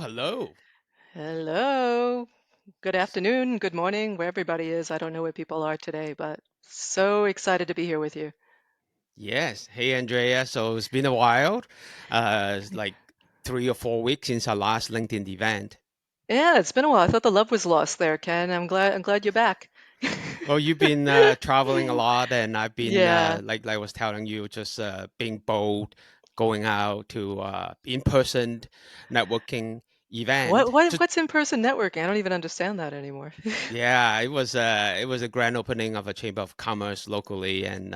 Hello. Hello. Good afternoon, good morning, where everybody is. I don't know where people are today, but so excited to be here with you. Yes. Hey, Andrea. So it's been a while. It's like 3 or 4 weeks since our last LinkedIn event. Yeah, it's been a while. I thought the love was lost there, Ken. I'm glad you're back. Well, you've been traveling a lot, and I've been Yeah. like I was telling you, just being bold, going out to in-person networking What event. what Just what's in-person networking? I don't even understand that anymore. yeah, it was a grand opening of a chamber of commerce locally, and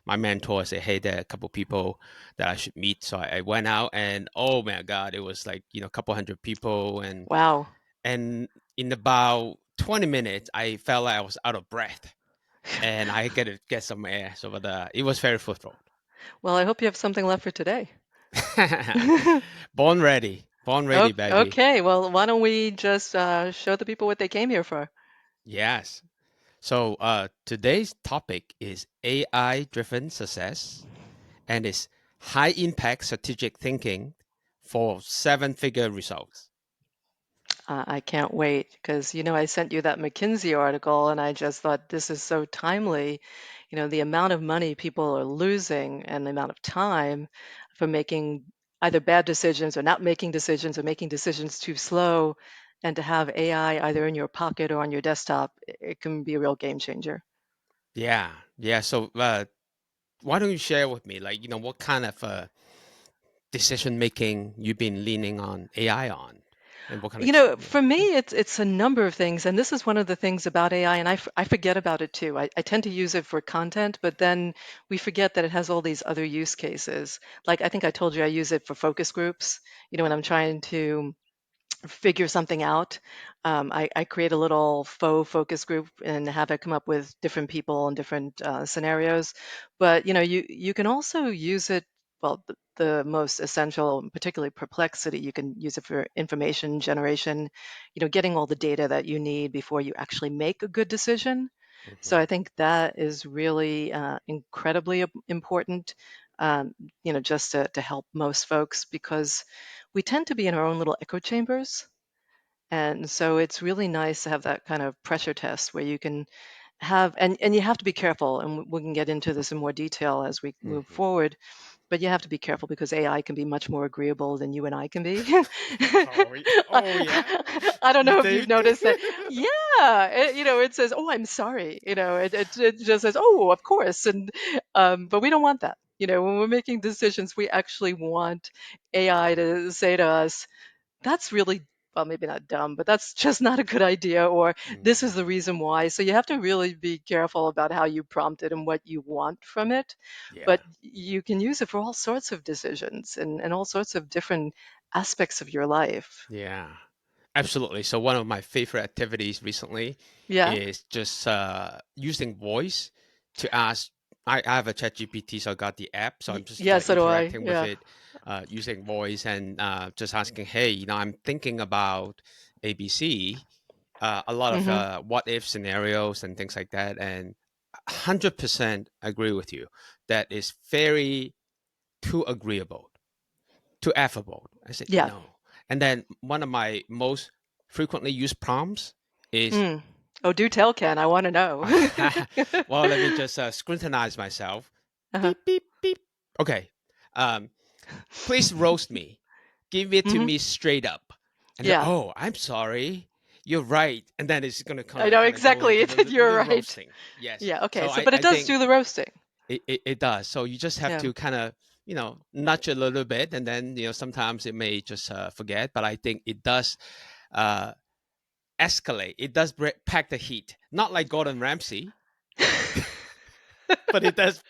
my mentor said, "Hey, there are a couple people that I should meet." So I went out, and oh my God, it was like a couple hundred people, Wow. and in about 20 minutes, I felt like I was out of breath, and I had to get some air. So, but it was very fulfilled. Well, I hope you have something left for today. Born ready, Oh, baby. okay. Well, why don't we just show the people what they came here for? Yes. So, today's topic is AI-driven success and it's high impact strategic thinking for seven-figure results. I can't wait because, I sent you that McKinsey article and I just thought this is so timely. The amount of money people are losing and the amount of time for making either bad decisions or not making decisions or making decisions too slow. And to have AI either in your pocket or on your desktop, it can be a real game changer. Yeah, yeah. So, why don't you share with me, like, what kind of decision making you've been leaning on AI on, and what kind of, For me, it's a number of things, and this is one of the things about AI, and I forget about it too. I tend to use it for content, but then we forget that it has all these other use cases. Like I think I told you I use it for focus groups. When I'm trying to figure something out. I create a little faux focus group and have it come up with different people and different scenarios. But you can also use it. Well, the most essential, particularly perplexity, you can use it for information generation. Getting all the data that you need before you actually make a good decision. So Mhm, I think that is really incredibly important. Um, just to help most folks because we tend to be in our own little echo chambers. And so it's really nice to have that kind of pressure test where you can have, and you have to be careful, and we can get into this in more detail as we move mhm. forward, but you have to be careful because AI can be much more agreeable than you and I can be. Oh yeah, I don't you know if you've think? noticed that. Yeah, it says, "Oh, I'm sorry." It just says, "Oh, of course," and but we don't want that. When we're making decisions, we actually want AI to say to us, that's really, well, maybe not dumb, but that's just not a good idea, or this is the Mhm. reason why. So you have to really be careful about how you prompt it and what you want from it. Yeah, But you can use it for all sorts of decisions and all sorts of different aspects of your life. yeah. Absolutely. So one of my favorite activities recently Yeah. is just using voice to ask. I have a chat GPT, so I got the app. So I'm just Yeah, so do I. interacting with Yeah. it using voice and just asking, hey, I'm thinking about ABC, a lot of Hmm. what if scenarios and things like that. And 100% agree with you. That is very too agreeable, too affable. I said, Yeah. no. And then one of my most frequently used prompts is, Mm. Oh, do tell, Ken. I want to know. well, let me just scrutinize myself. Uh-huh. Beep, beep, beep. Okay. Um, please roast me. Give it to Hmm. me straight up. And then, Yeah. oh, I'm sorry. You're right. And then it's gonna I kind of know kind of go exactly. into It's, the you're right. roasting. Yes. Yeah. Okay. So So, I, but it I does think do the roasting. it does. So you just have Yeah. to kind of, nudge a little bit, and then sometimes it may just forget. But I think it does uh, escalate. It does pack the heat. Not like Gordon Ramsay, but it does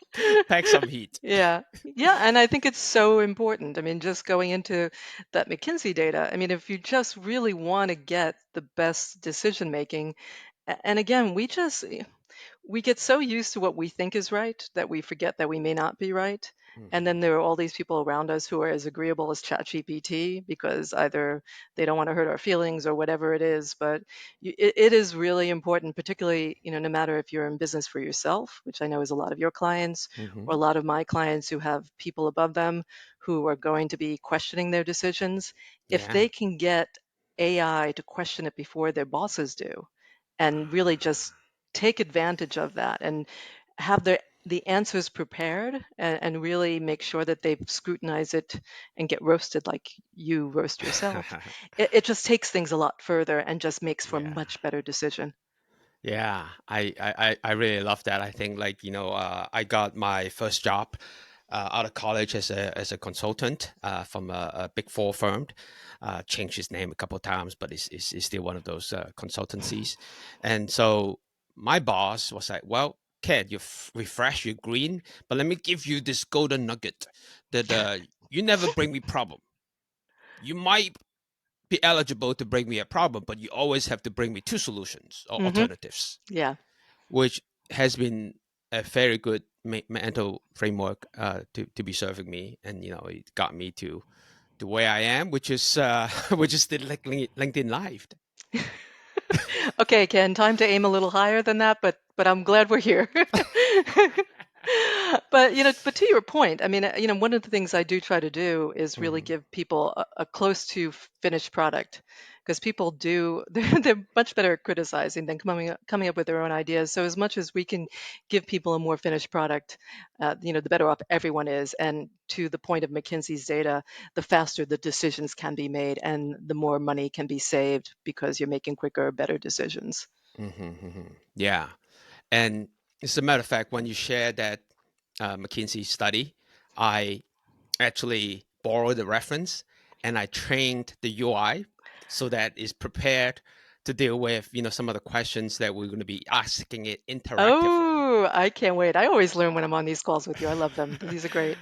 pack some heat. Yeah. Yeah, and I think it's so important. I mean, just going into that McKinsey data, I mean, if you just really want to get the best decision making, and again, we get so used to what we think is right that we forget that we may not be right. And Hmm. then there are all these people around us who are as agreeable as ChatGPT because either they don't want to hurt our feelings or whatever it is. But it is really important, particularly, no matter if you're in business for yourself, which I know is a lot of your clients, or Hmm. a lot of my clients who have people above them who are going to be questioning their decisions. If Yeah. they can get AI to question it before their bosses do, and really just take advantage of that and have the answers prepared, and really make sure that they scrutinize it and get roasted like you roast yourself. It just takes things a lot further and just makes for a Yeah. much better decision. Yeah, I really love that. I think like, I got my first job out of college as a consultant from a big four firm. Changed his name a couple of times, but it's still one of those consultancies. And so my boss was like, "Well, Ken, refresh, you're green, but let me give you this golden nugget that you never bring me problem. You might be eligible to bring me a problem, but you always have to bring me two solutions or Hmm. alternatives." Yeah. Which has been a very good mental framework to be serving me, and it got me to where I am, which is which is the LinkedIn Live. Okay, Ken, time to aim a little higher than that, but I'm glad we're here. But but to your point, I mean, one of the things I do try to do is really Mhm. give people a close to finished product, because people do they're much better at criticizing than coming up with their own ideas. So as much as we can give people a more finished product, the better off everyone is. And to the point of McKinsey's data, the faster the decisions can be made and the more money can be saved because you're making quicker, better decisions. Yeah, and as a matter of fact, when you share that McKinsey study, I actually borrowed the reference and I trained the UI so that it's prepared to deal with some of the questions that we're going to be asking it interactively. Oh, I can't wait. I always learn when I'm on these calls with you. I love them. These are great.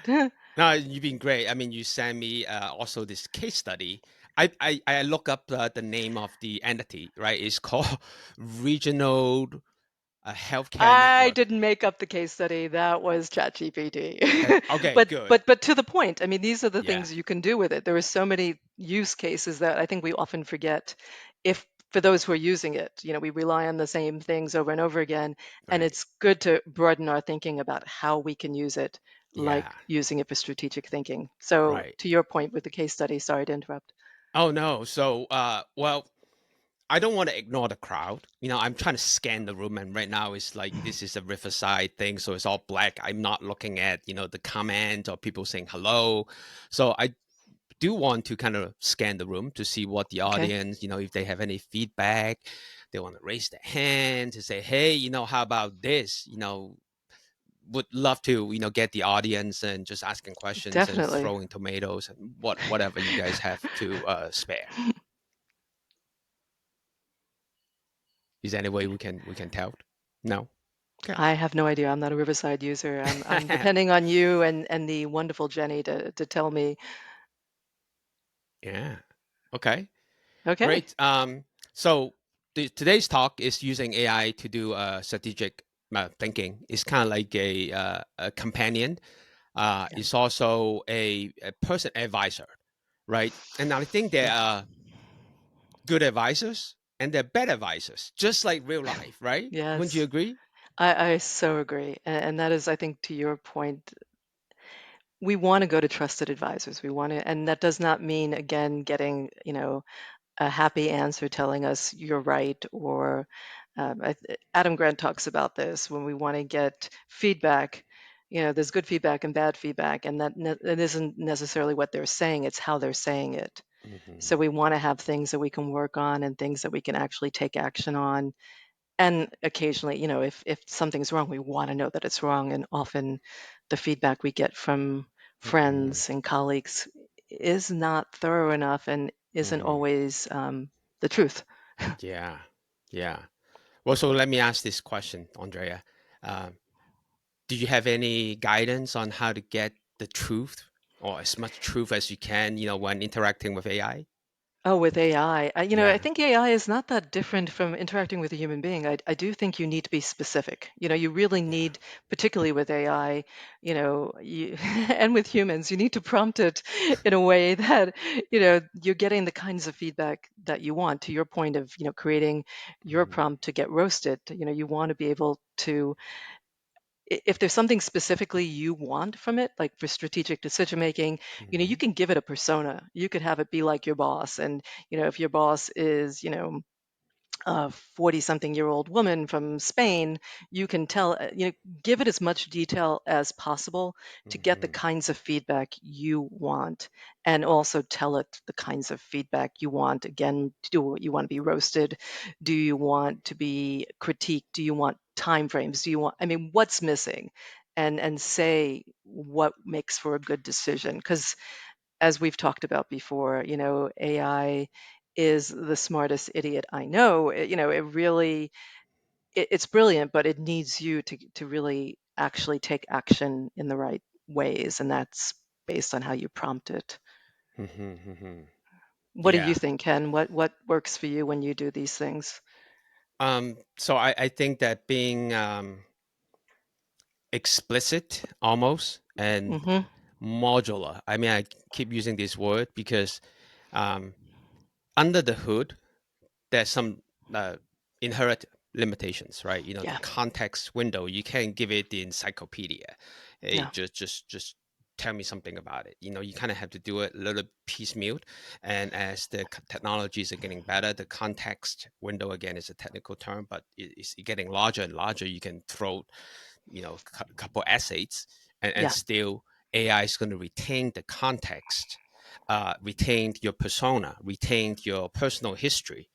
No, you've been great. I mean, you sent me also this case study. I look up the name of the entity, right? It's called Regional Healthcare I Network. didn't make up the case study. That was ChatGPT. Okay, But good. but to the point, I mean, these are the Yeah, things you can do with it. There are so many use cases that I think we often forget. If for those who are using it, we rely on the same things over and over again, and right. it's good to broaden our thinking about how we can use it, like Yeah, using it for strategic thinking. So right. to your point with the case study, sorry to interrupt. Oh no. So, well, I don't want to ignore the crowd. I'm trying to scan the room, and right now it's like this is a Riverside thing, so it's all black. I'm not looking at the comment or people saying hello. So I do want to kind of scan the room to see what the Okay, audience, if they have any feedback, they want to raise their hand to say, hey, how about this? Would love to, get the audience and just asking questions and definitely. throwing tomatoes and whatever you guys have to spare. Is there any way we can tell? No. Okay. I have no idea. I'm not a Riverside user. I'm depending on you and the wonderful Jenny to tell me. Yeah. Okay. Okay. Great. So today's talk is using AI to do strategic thinking. It's kind of like a companion. Yeah. It's also a person advisor, right? And I think there Yeah. are good advisors and there are bad advisors, just like real life, right? Wouldn't you Yes. agree? I so agree. And that is, I think, to your point, we want to go to trusted advisors. We want to, and that does not mean, again, getting, a happy answer telling us you're right, or Adam Grant talks about this when we want to get feedback. There's good feedback and bad feedback, and that isn't necessarily what they're saying, it's how they're saying it. So Hmm. we want to have things that we can work on and things that we can actually take action on. And occasionally, if something's wrong, we want to know that it's wrong. And often the feedback we get from Hmm. friends and colleagues is not thorough enough and isn't Hmm. always the truth. Yeah. Yeah. Well, so let me ask this question, Andrea. Um, do you have any guidance on how to get the truth or as much truth as you can, when interacting with AI? Oh, with AI, I Yeah. think AI is not that different from interacting with a human being. I do think you need to be specific. You really Yeah. need, particularly with AI, and with humans, you need to prompt it in a way that, you're getting the kinds of feedback that you want. To your point of, creating your Mhm. prompt to get roasted, you want to be able to if there's something specifically you want from it, like for strategic decision making, you Hmm. can give it a persona. You could have it be like your boss. And, if your boss is, a 40 something year old woman from Spain, you can tell, give it as much detail as possible to get the Hmm. kinds of feedback you want. And also tell it the kinds of feedback you want. Again, do you want to be roasted? Do you want to be critiqued? Do you want time frames? Do you want, I mean, what's missing? And say what makes for a good decision. Because as we've talked about before, AI is the smartest idiot I know. It really, it's brilliant, but it needs you to really actually take action in the right ways, and that's based on how you prompt it. Hmm. Hmm. What do you Yeah. think, Ken? What works for you when you do these things? So I think that being explicit almost and Mm-hmm. modular. I mean, I keep using this word because um, under the hood, there's some uh, inherent limitations, right? The Yeah. context window, you can't give it the encyclopedia. Hey, Yeah. just tell me something about it. You kind of have to do it a little piecemeal. And as the technologies are getting better, the context window again is a technical term, but it's getting larger and larger. You can throw a couple essays, and Yeah. still AI is going to retain the context, retain your persona, retain your personal history.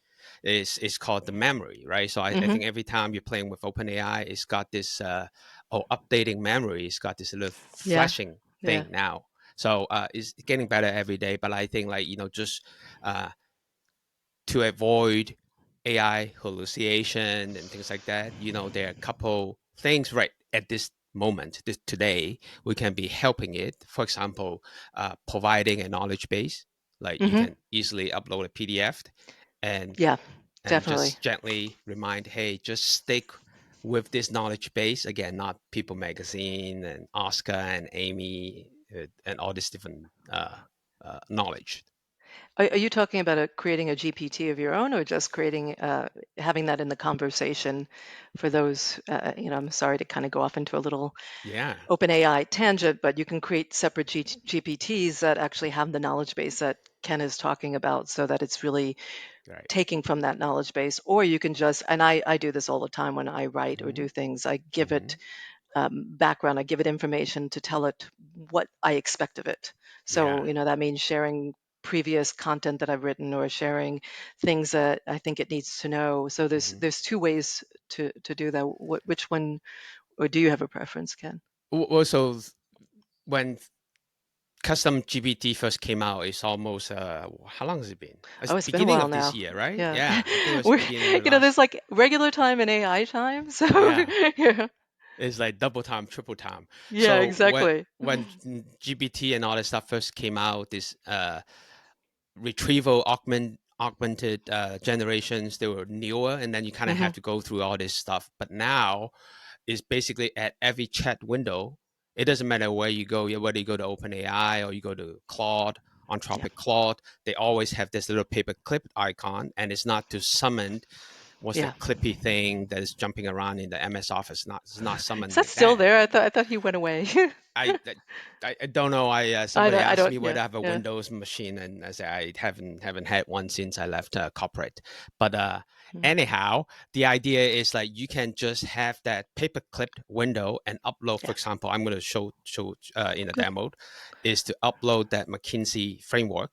Is called the memory, right? So I Mm-hmm. think every time you're playing with OpenAI, it's got this updating memory. It's got this little Yeah. flashing Yeah. thing now. So it's getting better every day. But I think like just uh, to avoid AI hallucination and things like that, there are a couple things right at this moment, this today, we can be helping it. For example, providing a knowledge base, like you Mm-hmm. can easily upload a PDF and Yeah. Definitely. just gently remind, hey, just stick with this knowledge base. Again, not People Magazine and Oscar and Amy and all this different knowledge. Are you talking about creating a GPT of your own, or just creating, having that in the conversation for those? I'm sorry to kind of go off into a little Yeah, open AI tangent, but you can create separate GPTs that actually have the knowledge base that Ken is talking about, so that it's really right. taking from that knowledge base. Or you can just, and I do this all the time when I write or Hmm. do things, I give Hmm. it background. I give it information to tell it what I expect of it. Yeah. So, that means sharing previous content that I've written, or sharing things that I think it needs to know. So Hmm. there's two ways to do that. Which one, or do you have a preference, Ken? Also, when custom GPT first came out, it's almost how long has it been? It's Oh, it's been a beginning while of this now. year, right? Yeah. Yeah, I think it was We're, beginning of there's last. like regular time and AI time. So Yeah, yeah. it's like double time, triple time. Yeah, So when exactly. GPT and all that stuff first came out, this retrieval augmented generations, they were newer, and then you kind of Hmm. have to go through all this stuff. But now is basically at every chat window. It doesn't matter where you go, whether you go to OpenAI or you go to Claude, Yeah. Anthropic Claude, they always have this little paperclip icon, and it's not to summon what's Yeah. that clippy thing that is jumping around in the MS Office. It's not Is summoned that like still that. there? I thought he went away. I I don't know. I I somebody don't. I asked don't. me Yeah. whether I have a Yeah. Windows machine, and I said I haven't had one since I left corporate. But Mm. anyhow, the idea is like you can just have that paper clipped window and upload. For Yeah. example, I'm going to show in a Good. demo, is to upload that McKinsey framework.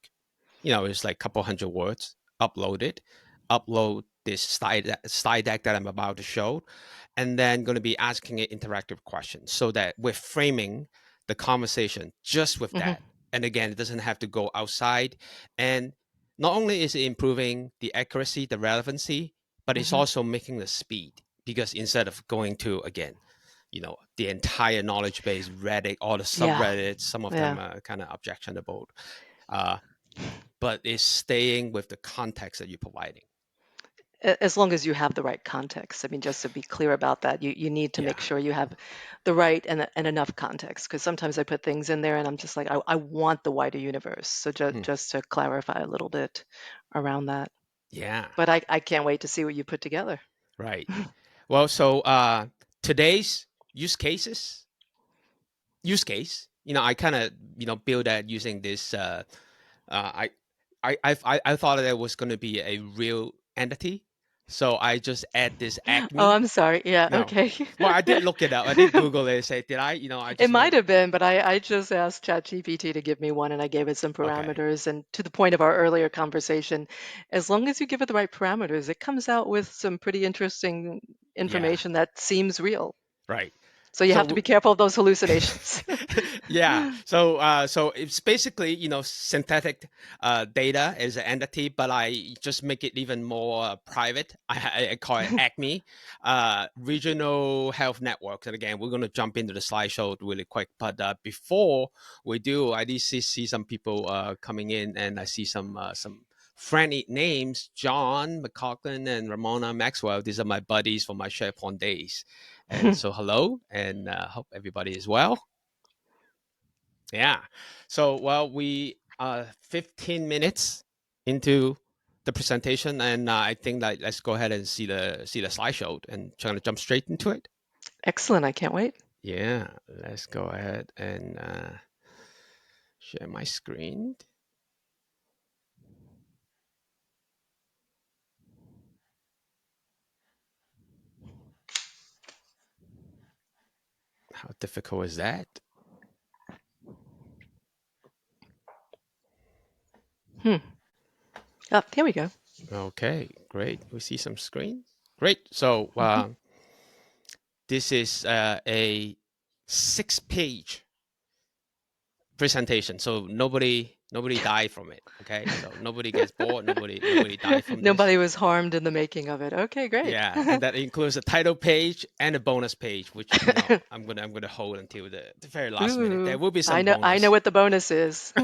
It's like a couple hundred words. Upload it. Upload this slide deck that I'm about to show, and then going to be asking it interactive questions so that we're framing the conversation just with Hmm. that. And again, it doesn't have to go outside. And not only is it improving the accuracy, the relevancy, but it's Hmm. also making the speed, because instead of going to, again, the entire knowledge base, Reddit, all the Yeah. subreddits, some of them Yeah. are kind of objectionable, uh, but it's staying with the context that you're providing. As long as you have the right context. I mean, just to be clear about that, you need to make Yeah. sure you have the right and enough context. Because sometimes I put things in there and I'm just like, I want the wider universe. So Hmm. just to clarify a little bit around that. Yeah. But I can't wait to see what you put together. Right. Well, so today's use cases, use case. I kind of build that using this. I I thought that it was going to be a real entity, so I just add this Oh, Acme. I'm sorry. Yeah, No, okay. well, I did look it up. I did Google it. Say, did I? I It just might want have been, but I just asked ChatGPT to give me one and I gave it some okay, parameters. And to the point of our earlier conversation, as long as you give it the right parameters, it comes out with some pretty interesting yeah, information that seems real. right. So you So have to be careful of those hallucinations. yeah, so it's basically synthetic data is an entity, but I just make it even more private. I call it Acme, regional health networks. And again, we're going to jump into the slideshow really quick, but before we do, I did see some people coming in, and I see some friendly names: John McCaughlin and Ramona Maxwell. These are my buddies from my SharePoint days. And so hello, and hope everybody is well. Yeah. So, well, we are 15 minutes into the presentation, and I think that let's go ahead and see the slideshow and trying to jump straight into it. Excellent. I can't wait. Yeah, let's go ahead and share my screen. How difficult is that? Hmm. Oh, here we go. Okay, great. We see some screen. Great. So Mhm. this is a 6-page presentation, so nobody died from it. Okay, so nobody gets bored, nobody died from this. Nobody was harmed in the making of it. Okay, great. Yeah, and that includes a title page and a bonus page, which I'm gonna hold until the very last minute. There Ooh, will be I some know I know bonus. what the bonus is.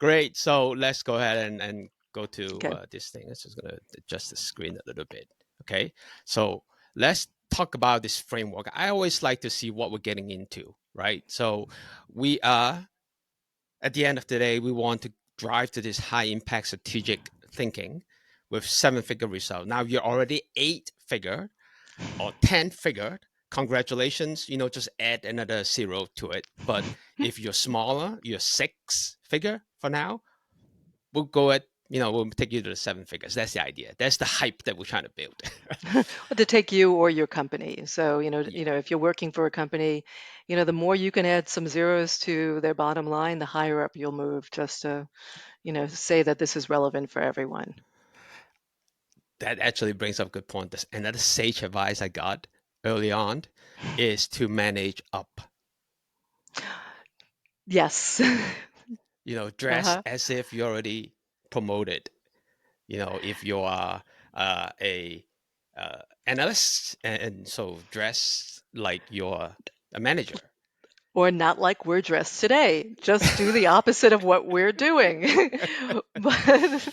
Great. So let's go ahead and go to Okay. this thing. It's just gonna adjust the screen a little bit. Okay. So let's talk about this framework. I always like to see what we're getting into, right? So we are at the end of the day, we want to drive to this high impact strategic thinking with 7-figure result. Now you're already 8-figure or 10-figure. Congratulations, just add another zero to it. But if you're smaller, you're 6-figure for now, we'll go at, we'll take you to the 7 figures. That's the idea. That's the hype that we're trying to build. Well, to take you or your company. So, Yeah. if you're working for a company, the more you can add some zeros to their bottom line, the higher up you'll move just to, say that this is relevant for everyone. That actually brings up a good point. Another sage advice I got early on is to manage up. Yes. Dress Uh-huh. as if you're already promoted. If you are a analyst, and so dress like you're a manager. Or not like we're dressed today. Just do the opposite of what we're doing. But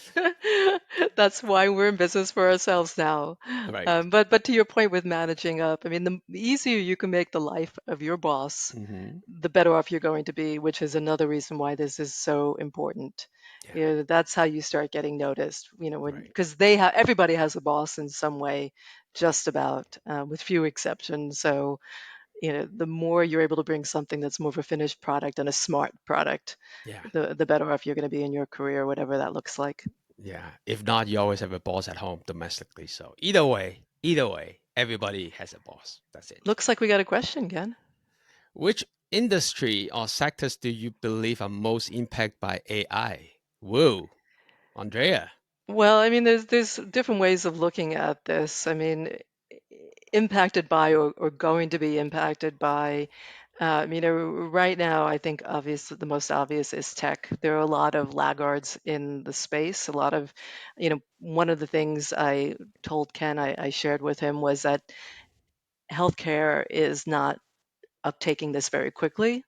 that's why we're in business for ourselves now. Right. But to your point with managing up, I mean, the easier you can make the life of your boss, Hmm. the better off you're going to be, which is another reason why this is so important. Yeah. That's how you start getting noticed, when Right. because everybody has a boss in some way, just about, with few exceptions. So the more you're able to bring something that's more of a finished product and a smart product, Yeah. the better off you're going to be in your career, whatever that looks like. Yeah. If not, you always have a boss at home domestically. So either way, everybody has a boss. That's it. Looks like we got a question, Ken. Which industry or sectors do you believe are most impacted by AI? Whoa, Andrea. Well, I mean, there's different ways of looking at this. I mean, impacted by or going to be impacted by. Right now, I think the most obvious is tech. There are a lot of laggards in the space. A lot of, one of the things I told Ken, I shared with him was that healthcare is not uptaking this very quickly.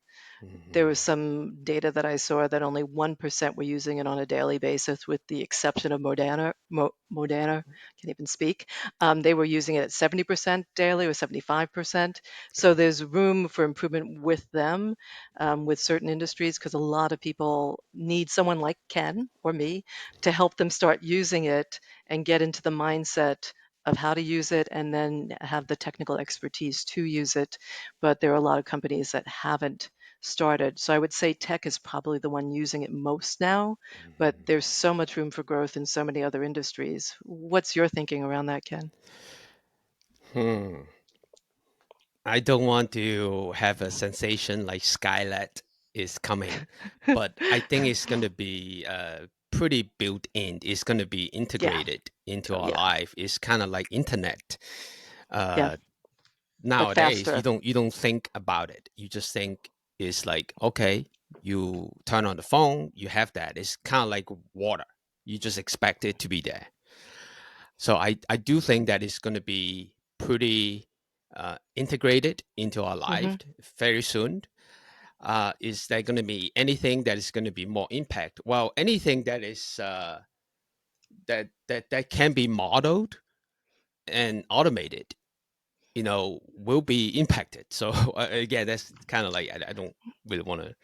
There was Hmm. some data that I saw that only 1% were using it on a daily basis, with the exception of Moderna, can't even speak. They were using it at 70% daily or 75%. So Okay. there's room for improvement with them, with certain industries, because a lot of people need someone like Ken or me to help them start using it and get into the mindset of how to use it and then have the technical expertise to use it. But there are a lot of companies that haven't started. So I would say tech is probably the one using it most now, but Mhm. there's so much room for growth in so many other industries. What's your thinking around that, Ken? Hmm. I don't want to have a sensation like Skynet is coming, but I think it's going to be pretty built in. It's going to be Yeah. integrated into Oh, our yeah. life. It's kind of like internet. Yeah. Uh, But Nowadays, faster. you don't think about it. You just think it's like okay, you turn on the phone, you have that. It's kind of like water. You just expect it to be there. So I do think that it's going to be pretty integrated into our Hmm. life very soon. Is there going to be anything that is going to be more impact? Well, anything that is that can be modeled and automated, will be impacted. So again, that's kind of like I don't really want to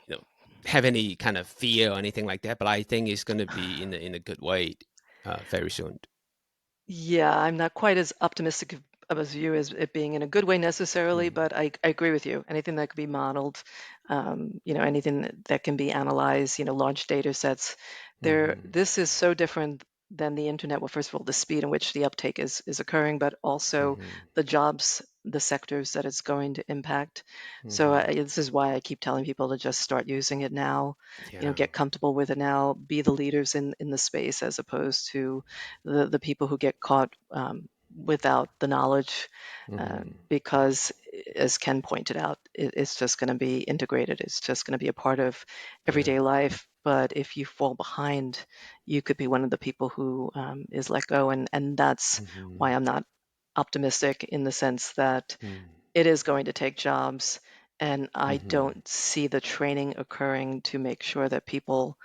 you know have any kind of fear or anything like that. But I think it's going to be in a good way very soon. Yeah, I'm not quite as optimistic as you as it being in a good way necessarily, Mm-hmm. but I agree with you. Anything that could be modeled, anything that can be analyzed, large data sets. Mm-hmm. This is so different than the internet. Well, first of all, the speed in which the uptake is occurring, but also Mm-hmm. the jobs, the sectors that it's going to impact. So Mm-hmm. this is why I keep telling people to just start using it now, Yeah. get comfortable with it now, be the leaders in the space as opposed to the people who get caught without the knowledge, Mhm. because, as Ken pointed out, it's just going to be integrated. It's just going to be a part of Yeah. everyday life. But if you fall behind, you could be one of the people who is let go. And that's why Mhm. I'm not optimistic in the sense that Mm. it is going to take jobs. And I Mhm. don't see the training occurring to make sure that people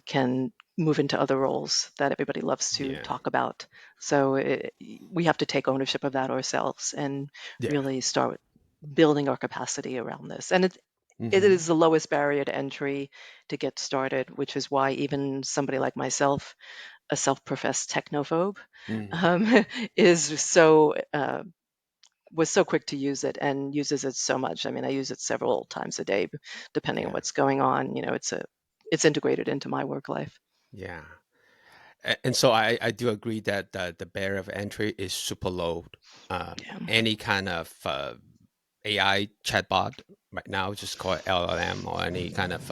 can move into other roles that everybody loves to Yeah. talk about. So we have to take ownership of that ourselves and Yeah. really start building our capacity around this. And it Mhm. is the lowest barrier to entry to get started, which is why even somebody like myself, a self-professed technophobe, Mm. um, is so was so quick to use it and uses it so much. I mean, I use it several times a day, depending on Yeah. what's going on. It's integrated into my work life. Yeah. And so I do agree that the barrier of entry is super low. Yeah. Any kind of AI chatbot right now, just call it LLM or any kind of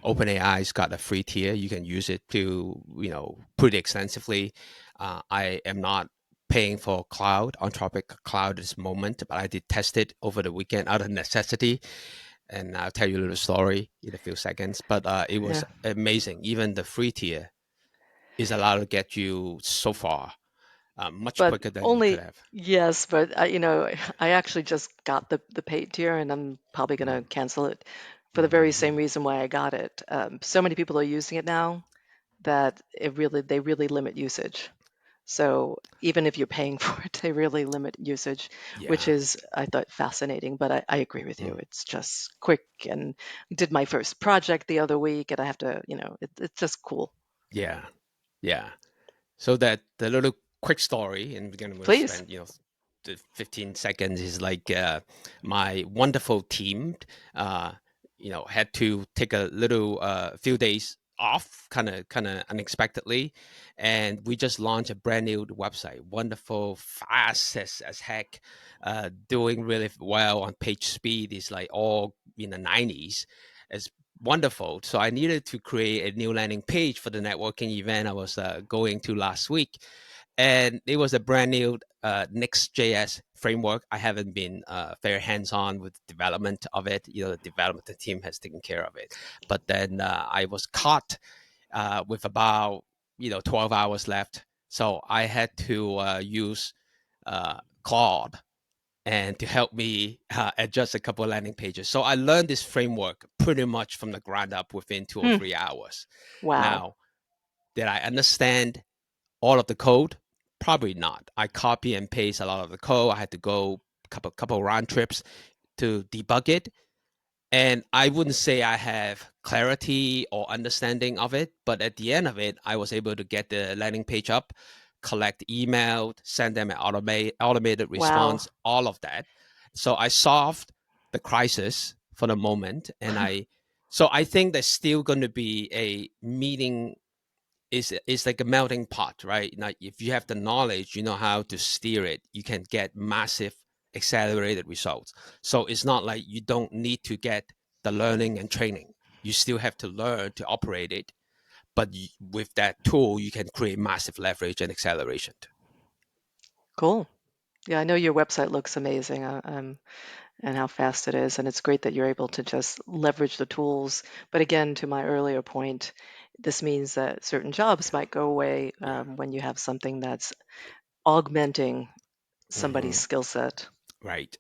OpenAI's got a free tier. You can use it to, pretty extensively. I am not paying for cloud, Anthropic cloud at this moment, but I did test it over the weekend out of necessity. And I'll tell you a little story in a few seconds. But it was Yeah. amazing. Even the free tier is allowed to get you so far, much But quicker than you could only, have. yes, but I actually just got the paid tier, and I'm probably going Mm. to cancel it for the very same Hmm. reason why I got it. So many people are using it now that they really limit usage. So even if you're paying for it, they really limit usage, which Yeah. is, I thought, fascinating. But I agree with you. Mm. It's just quick, and did my first project the other week, and I have to, it's just cool. Yeah. Yeah. So that the little quick story, and we're gonna Please. spend the 15 seconds is like my wonderful team, uh, had to take a little few days off, kind of unexpectedly, and we just launched a brand new website. Wonderful, fast as heck, doing really well on page speed is like all in the 90s. It's wonderful. So I needed to create a new landing page for the networking event I was going to last week, and it was a brand new Next.js framework. I haven't been very hands-on with the development of it. The development team has taken care of it. But then I was caught with about 12 hours left, so I had to use Claude and to help me adjust a couple of landing pages. So I learned this framework pretty much from the ground up within two or Hmm. 3 hours. Wow. Now, did I understand all of the code? Probably not. I copy and paste a lot of the code. I had to go couple round trips to debug it. And I wouldn't say I have clarity or understanding of it, but at the end of it, I was able to get the landing page up collect email, send them an automated Wow. response, all of that. So I solved the crisis for the moment, and I think there's still going to be a meeting is like a melting pot, right? Now, if you have the knowledge, you know how to steer it, you can get massive accelerated results. So it's not like you don't need to get the learning and training. You still have to learn to operate it, but with that tool, you can create massive leverage and acceleration. Cool. Yeah, I know your website looks amazing, and how fast it is, and it's great that you're able to just leverage the tools. But again, to my earlier point, this means that certain jobs might go away Yeah. when you have something that's augmenting somebody's Hmm. skill set. Right.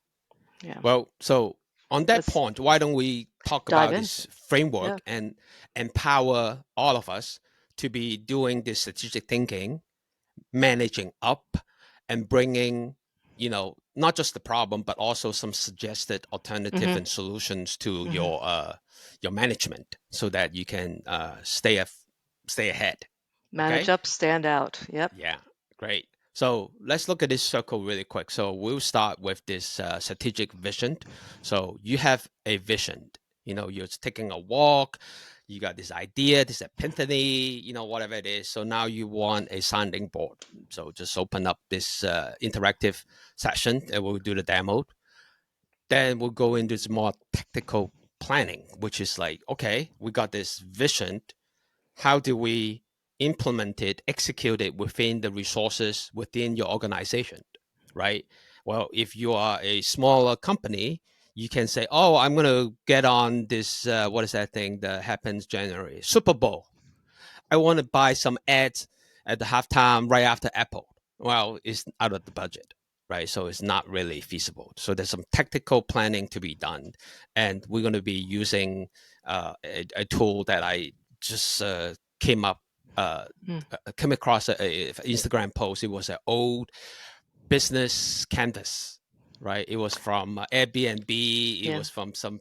Yeah, Well, so on that let's point, why don't we talk dive about in. this Yeah. framework and empower all of us to be doing this strategic thinking, managing up, and bringing, not just the problem, but also some suggested alternative Hmm. and solutions to Hmm. your management, so that you can stay ahead. Manage Okay. up, stand out. Yep. Yeah, great. So let's look at this circle really quick. So we'll start with this strategic vision. So you have a vision. You're taking a walk. You got this idea, this epiphany, whatever it is. So now you want a sounding board. So just open up this interactive session and we'll do the demo. Then we'll go into this more tactical planning, which is like, okay, we got this vision, how do we implement it, execute it within the resources within your organization, right? Well, if you are a smaller company, you can say, oh, I'm going to get on this, what is that thing that happens January? Super Bowl. I want to buy some ads at the halftime right after Apple. Well, it's out of the budget, right? So it's not really feasible. So there's some tactical planning to be done, and we're going to be using a tool that I just came up. Mm. Came across a Instagram post. It was an old business canvas, right? It was from Airbnb. It Yeah. was from some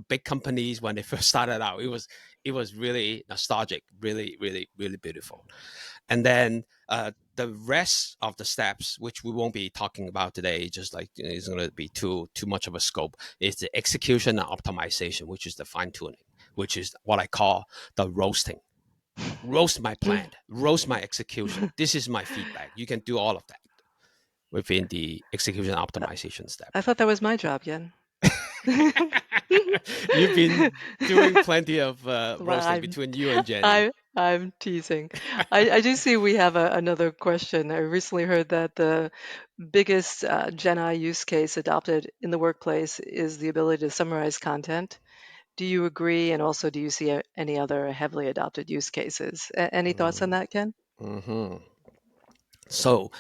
big companies when they first started out. It was really nostalgic, really really really beautiful. And then the rest of the steps, which we won't be talking about today, just like it's going to be too much of a scope, is the execution and optimization, which is the fine tuning, which is what I call the roasting. Roast my plan, roast my execution. This is my feedback. You can do all of that within the execution optimization step. I thought that was my job, Yen. You've been doing plenty of Well, roasting between you and Jenny. I'm teasing. I do see we have another question. I recently heard that the biggest Gen I use case adopted in the workplace is the ability to summarize content. Do you agree? And also, do you see any other heavily adopted use cases? Any thoughts on that, Ken? Mm-hmm. So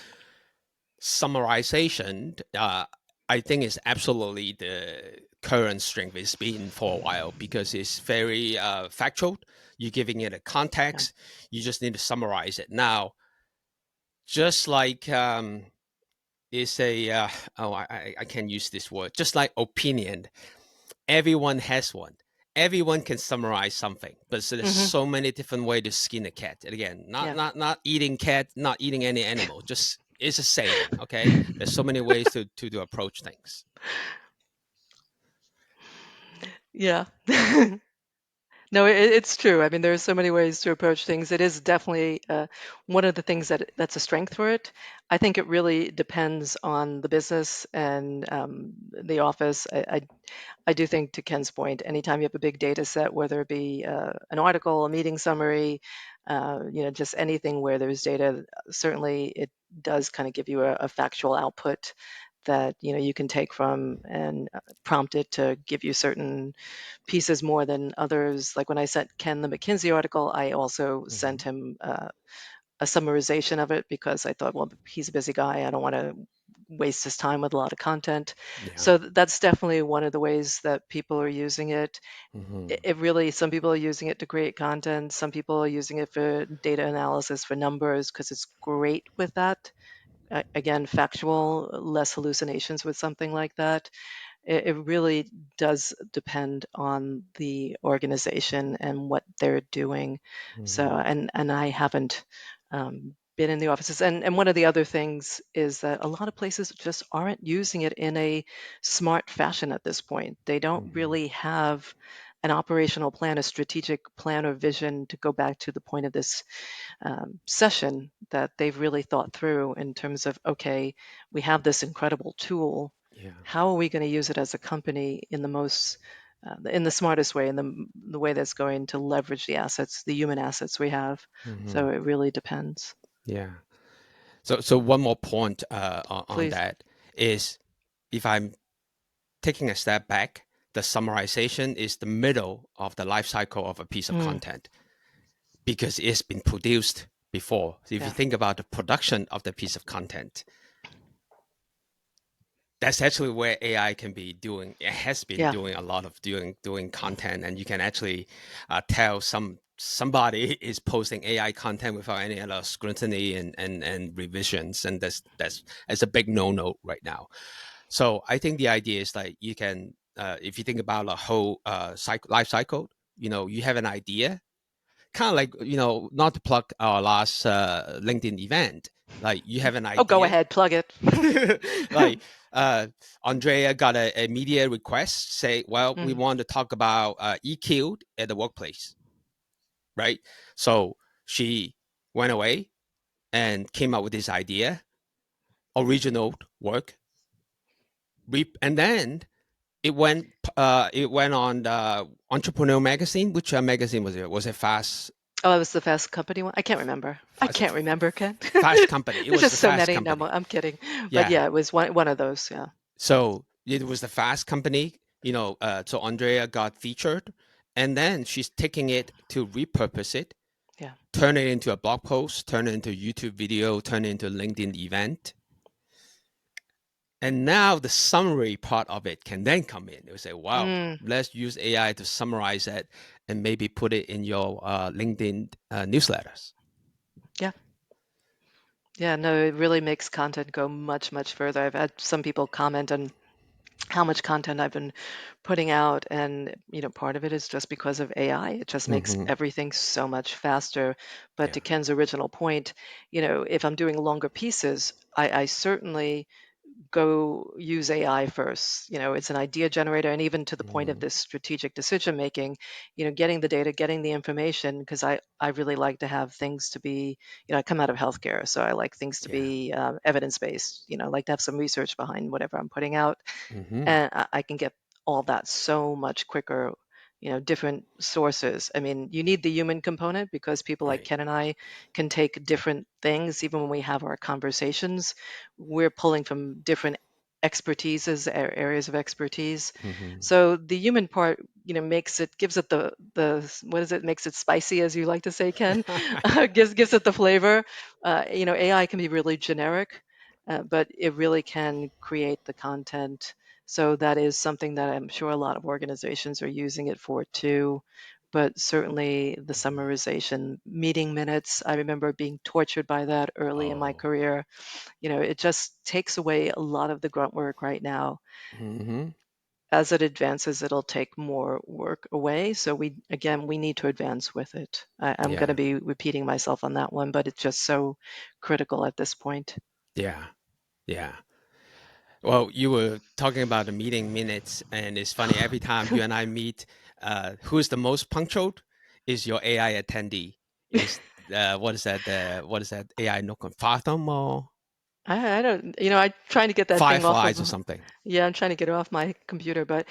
summarization, I think, is absolutely the current strength. It's been for a while because it's very factual. You're giving it a Yeah. context. You just need to summarize it. Now, just like it's a I can't use this word. Just like opinion, everyone has one. Everyone can summarize something, but so there's Hmm. so many different ways to skin a cat. And again, not Yeah. not eating cat, not eating any animal. Just it's a saying. Okay, there's so many ways to approach things. Yeah. No, it's true. I mean, there are so many ways to approach things. It is definitely one of the things that's a strength for it. I think it really depends on the business and the office. I do think, to Ken's point, anytime you have a big data set, whether it be an article, a meeting summary, just anything where there's data, certainly it does kind of give you a factual output that you can take from and prompt it to give you certain pieces more than others. Like when I sent Ken the McKinsey article, I also sent Hmm. him a summarization of it because I thought, well, he's a busy guy. I don't want to waste his time with a lot of content. Yeah. So that's definitely one of the ways that people are using it. Hmm. It really, some people are using it to create content. Some people are using it for data analysis for numbers because it's great with that. Again, factual, less hallucinations with something like that. It really does depend on the organization and what they're doing. So, Hmm. and I haven't been in the offices. And one of the other things is that a lot of places just aren't using it in a smart fashion at this point. They don't Hmm. really have an operational plan, a strategic plan or vision, to go back to the point of this session, that they've really thought through in terms of, okay, we have this incredible tool. Yeah. How are we going to use it as a company in the smartest way, in the way that's going to leverage the assets, the human assets we have? Hmm. So it really depends. Yeah. So one more point on Please. that is, if I'm taking a step back, the summarization is the middle of the life cycle of a piece of Mm, content because it's been produced before. So if you yeah. think about the production of the piece of content, that's actually where AI can be doing. It has been Yeah. doing a lot of doing content, and you can actually tell somebody is posting AI content without any other scrutiny and revisions, and that's a big no right now. So I think the idea is like you can, if you think about a whole life cycle, you have an idea, kind of like, not to plug our last LinkedIn event, like you have an Oh, go idea. ahead, plug it. Like Andrea got a media request, say, well, we Mm. want to talk about EQ at the workplace, right? So she went away and came up with this idea, original work, and then it went on the Entrepreneur magazine. Which magazine was it? Was it Oh, it was the Fast Company one. I can't remember. I Fast can't remember, Ken. Fast Company? It There's was just the so Fast many. No, Company. I'm kidding. But Yeah. yeah, it was one of those. Yeah. So it was the Fast Company. So Andrea got featured, and then she's taking it to repurpose it, Yeah. turn it into a blog post, turn it into a YouTube video, turn it into a LinkedIn event. And now the summary part of it can then come in. They will say, wow, Mm, let's use AI to summarize it and maybe put it in your LinkedIn newsletters. yeah. Yeah, no, it really makes content go much, much further. I've had some people comment on how much content I've been putting out, and part of it is just because of AI. It just makes Hmm. everything so much faster. But Yeah. to Ken's original point, if I'm doing longer pieces, I certainly go use AI first. It's an idea generator, and even to the point of Hmm. this strategic decision making, getting the data, getting the information, because I really like to have things to be, I come out of healthcare, so I like things to Yeah. be evidence based. I like to have some research behind whatever I'm putting out, Hmm. and I can get all that so much quicker. Different sources. I mean, you need the human component because people like Right. Ken and I can take different things. Even when we have our conversations, we're pulling from different expertises, areas of expertise. Hmm. So the human part, gives it the what is it, makes it spicy, as you like to say, Ken. Gives it the flavor. AI can be really generic, but it really can create the content. So that is something that I'm sure a lot of organizations are using it for too. But certainly the summarization, meeting minutes, I remember being tortured by that early in my Oh. career. It just takes away a lot of the grunt work right now. Hmm. As it advances, it'll take more work away. So we need to advance with it. I'm going to Yeah. be repeating myself on that one, but it's just so critical at this point. Yeah. Yeah. Well, you were talking about the meeting minutes, and it's funny, every time you and I meet, who's the most punctual is your AI attendee. Is what is that AI no con Fathom or I don't, I'm trying to get that thing off Fireflies or of, something? yeah, I'm trying to get it off my computer, but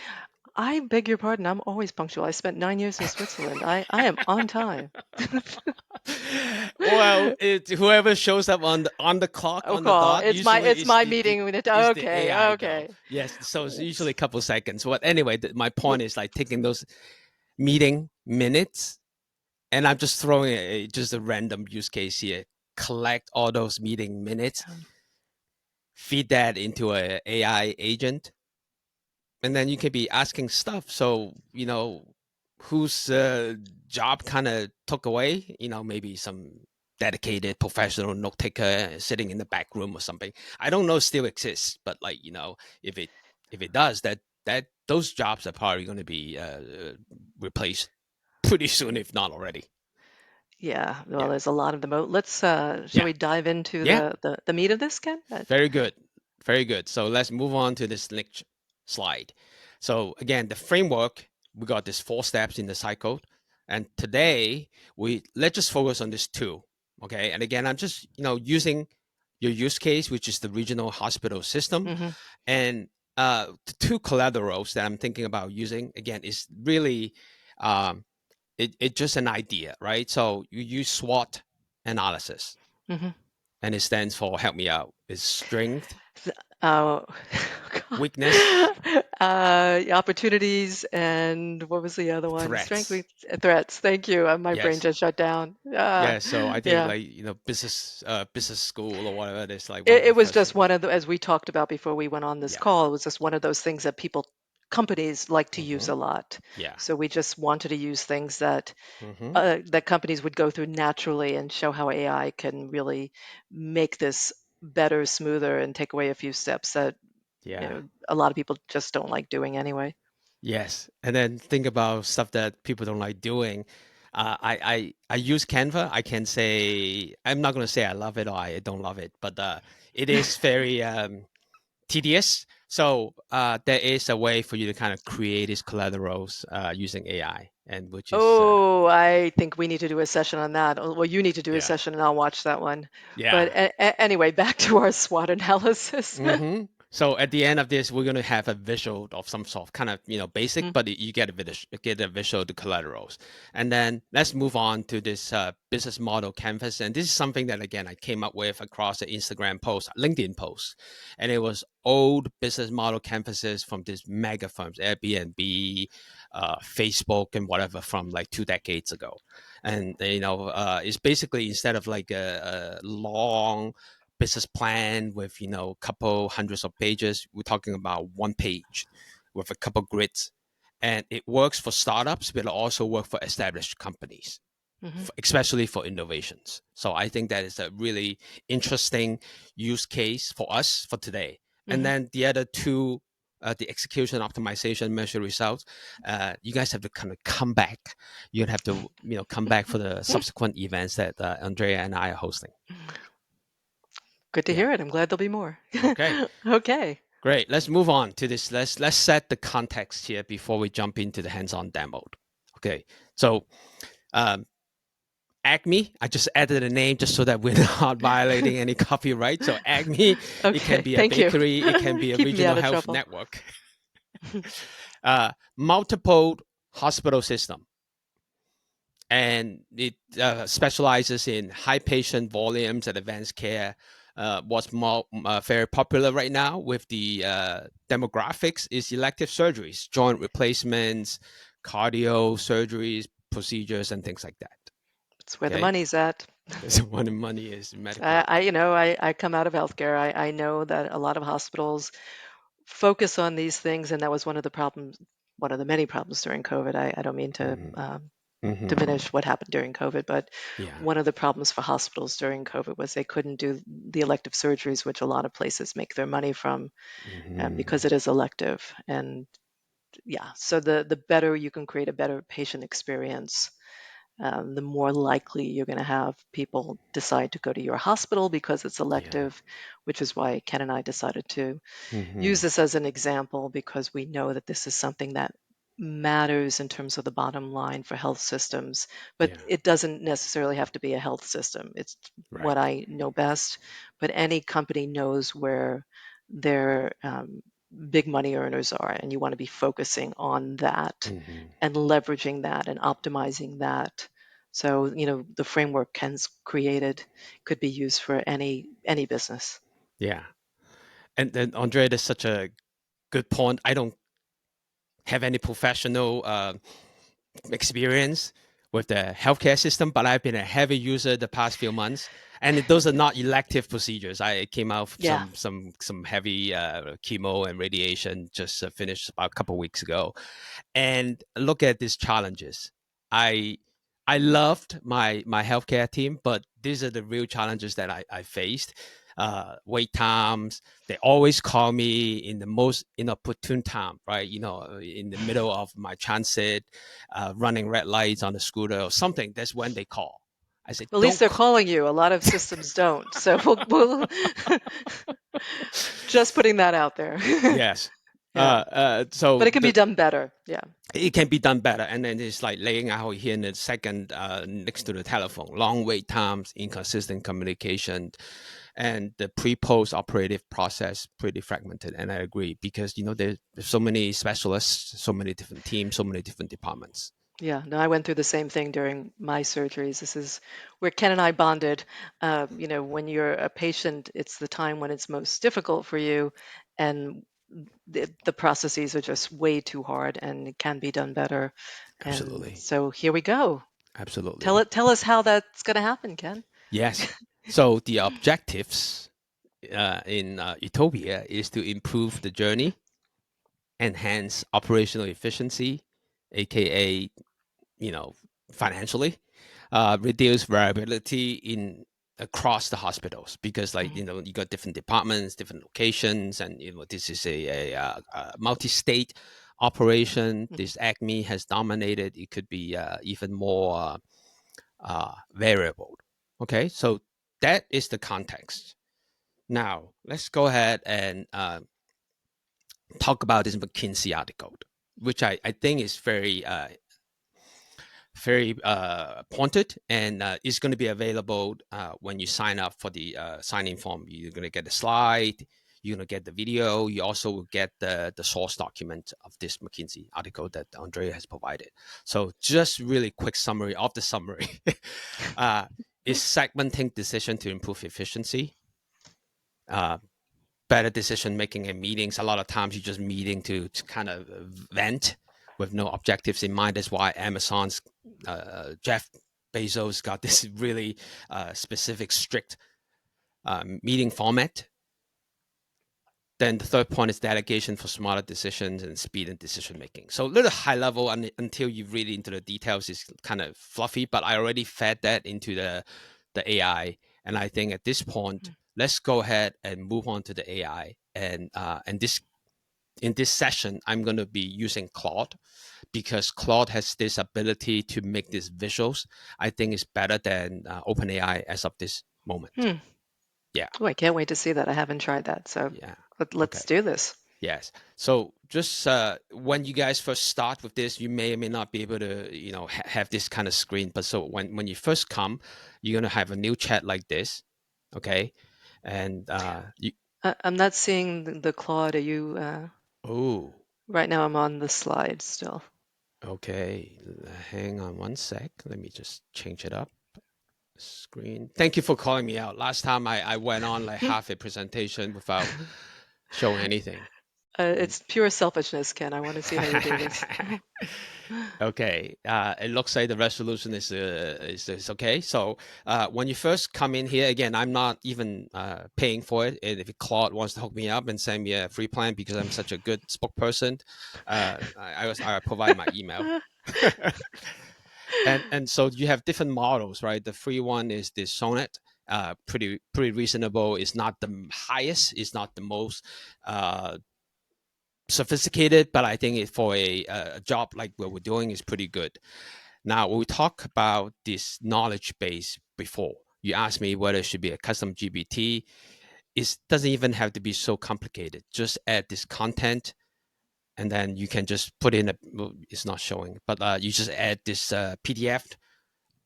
I beg your pardon, I'm always punctual. I spent 9 years in Switzerland. I am on time. Well, whoever shows up on the clock Oh, on the call. dot It's my usually it's is my the meeting minute. is the Okay, AI though. okay. Yes, so it's usually It's, a couple seconds. But anyway, my what, point is like taking those meeting minutes, and I'm just throwing just a random use case here. Collect all those meeting minutes, feed that into a AI agent, and then you could be asking stuff. So whose job kind of took away. Maybe some dedicated professional note taker sitting in the back room or something. I don't know. Still exists, but like if it does, that those jobs are probably going to be replaced pretty soon, if not already. Yeah, well, Yeah, there's a lot of them. Let's shall yeah, we dive into yeah. the meat of this, Ken? Very good. Very good. So let's move on to this next slide. So again, the framework, we got these 4 steps in the cycle. And today we let's just focus on this two. Okay. And again, I'm just, using your use case, which is the regional hospital system. Hmm. And the two collaterals that I'm thinking about using, again, is really um, it just an idea, right? So you use SWOT analysis, Hmm. and it stands for, help me out, is strength, Oh, weakness, God. Opportunities and what was the other one? Strength, threats. threats. Thank you. My brain Yes. just shut down. Yeah. So I think, Yeah. like, business school or whatever it is, like one of It the was first just things. one of the, as we talked about before we went on this Yeah. call, it was just one of those things that companies like to use Mm-hmm. a lot. Yeah. So we just wanted to use things that Mm-hmm. that companies would go through naturally and show how AI can really make this better, smoother, and take away a few steps that Yeah. a lot of people just don't like doing anyway. Yes. And then think about stuff that people don't like doing. I use Canva. I can say, I'm not going to say I love it or I don't love it, but it is very tedious. So there is a way for you to kind of create these collaterals using AI, and which is Oh, I think we need to do a session on that. Well, you need to do a yeah, session and I'll watch that one. But yeah. anyway, back to our SWOT analysis. Hmm. So at the end of this, we're gonna have a visual of some sort, kind of basic, Mhm, but you get a visual to collaterals, and then let's move on to this business model canvas. And this is something that again I came up with across the Instagram post, LinkedIn post, and it was old business model canvases from these mega firms, Airbnb, Facebook, and whatever from like 2 decades ago. And it's basically instead of like a long business plan with a couple hundreds of pages, we're talking about one page with a couple grids, and it works for startups but it also works for established companies, mhm, especially for innovations. So I think that is a really interesting use case for us for today. And mhm. then the other two, the execution optimization measure results, you guys have to kind of come back. You have to come back for the subsequent events that Andrea and I are hosting. Good to Yeah. hear it. I'm glad there'll be more. Okay. Okay. Great. Let's move on to this. Let's set the context here before we jump into the hands-on demo. Okay. So um, Acme, I just added a name just so that we're not violating any copyright. So Acme, it can Okay. be a Thank you. bakery, it can be a Keeping me regional out of health trouble. network, multiple hospital system, and it specializes in high patient volumes and advanced care. What's more very popular right now with the demographics is elective surgeries, joint replacements, cardio surgeries, procedures, and things like that. It's where the Okay, money's at. so when the money is medical. I come out of healthcare. I know that a lot of hospitals focus on these things, and that was one of the problems, one of the many problems during COVID. I don't mean to Hmm. Hmm. diminish what happened during COVID, but Yeah. one of the problems for hospitals during COVID was they couldn't do the elective surgeries, which a lot of places make their money from, because Hmm. it is elective. And yeah, so the better you can create a better patient experience, the more likely you're going to have people decide to go to your hospital because it's Yeah. elective, which is why Ken and I decided to use Hmm. this as an example because we know that this is something that matters in terms of the bottom line for health systems, but Yeah. it doesn't necessarily have to be a health system. It's what Right. I know best, but any company knows where their big money earners are, and you want to be focusing on that Hmm. and leveraging that and optimizing that. So, the framework Ken's created could be used for any business. Yeah. And then Andre, that's such a good point. I don't have any professional experience with the healthcare system, but I've been a heavy user the past few months, and those are not elective procedures. I came out Yeah. some heavy chemo and radiation just finished about a couple of weeks ago, and look at these challenges. I I loved my healthcare team, but these are the real challenges that I faced. Wait times. They always call me in the most inopportune time, right? In the middle of my transit, running red lights on the scooter or something. That's when they call. I said, Well, at least don't. they're calling you. A lot of systems don't. So we'll just putting that out there. Yes. Yeah. So But it can be done better. Yeah. it can be done better. And then it's like laying out here in the second next to the telephone, long wait times, inconsistent communication, and the pre-post operative process pretty fragmented. And I agree because there's so many specialists, so many different teams, so many different departments. Yeah, no, I went through the same thing during my surgeries. This is where Ken and I bonded. When you're a patient, it's the time when it's most difficult for you, and the processes are just way too hard, and it can be done better. And Absolutely. so here we go. Absolutely. Tell us how that's going to happen, Ken. Yes. So the objectives in Utopia is to improve the journey, enhance operational efficiency, aka you know financially, reduce variability in across the hospitals because like Mhm, you got different departments, different locations, and this is a multi-state operation. mhm. This acme has dominated. It could be even more variable. Okay, so that is the context. Now let's go ahead and talk about this McKinsey article, which I think is very pointed, and it's going to be available when you sign up for the signing form. You're going to get the slide, you're going to get the video, you also will get the source document of this McKinsey article that Andrea has provided. So just really quick summary of the summary. uh, is segmenting decision to improve efficiency, uh, better decision making in meetings. A lot of times you're just meeting to kind of vent with no objectives in mind. That's why Amazon's Jeff Bezos got this really specific, strict meeting format. Then the third point is delegation for smarter decisions and speed and decision making. So a little high level until you read into the details is kind of fluffy, but I already fed that into the AI, and I think at this point, let's go ahead and move on to the AI. And this in this session, I'm going to be using Claude because Claude has this ability to make these visuals. I think it's better than OpenAI as of this moment. Hmm. Yeah, Oh, I can't wait to see that. I haven't tried that. So yeah. let's Okay. do this. Yes. So just when you guys first start with this, you may or may not be able to, have this kind of screen. But so when you first come, you're gonna have a new chat like this, okay? And you, I'm not seeing the Claude. Are you? oh, Right now, I'm on the slide still. okay. Hang on one sec. Let me just change it up. Screen. Thank you for calling me out. Last time I went on like half a presentation without showing anything. It's pure selfishness, Ken. I want to see how you do this. Okay, it looks like the resolution is okay. So when you first come in here, again, I'm not even paying for it. And if Claude wants to hook me up and send me a free plan because I'm such a good spokesperson, I provide my email. And so you have different models, right? The free one is the Sonnet, pretty reasonable. It's not the highest, it's not the most uh, sophisticated, but I think for a job like what we're doing is pretty good. Now, when we talk about this knowledge base before, you asked me whether it should be a custom GPT. It doesn't even have to be so complicated. Just add this content, and then you can just put in a. Well, it's not showing, but you just add this PDF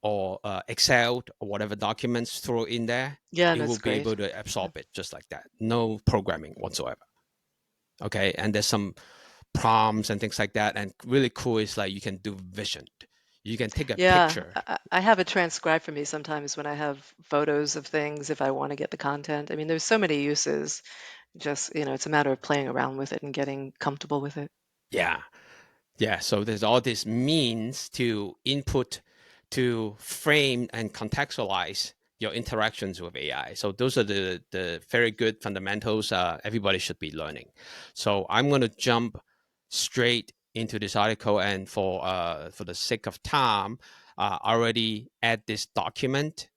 or Excel or whatever documents throw in there. Yeah, It will that's be great. able to absorb it just like that. No programming whatsoever. Okay, and there's some prompts and things like that. And really cool is like you can do vision. You can take a Yeah, picture. I have it transcribed for me sometimes when I have photos of things if I want to get the content. I mean, there's so many uses. Just, it's a matter of playing around with it and getting comfortable with it. Yeah. Yeah. So there's all this means to input to frame and contextualize your interactions with AI. So those are the very good fundamentals everybody should be learning. So I'm going to jump straight into this article, and for the sake of time, I already add this document,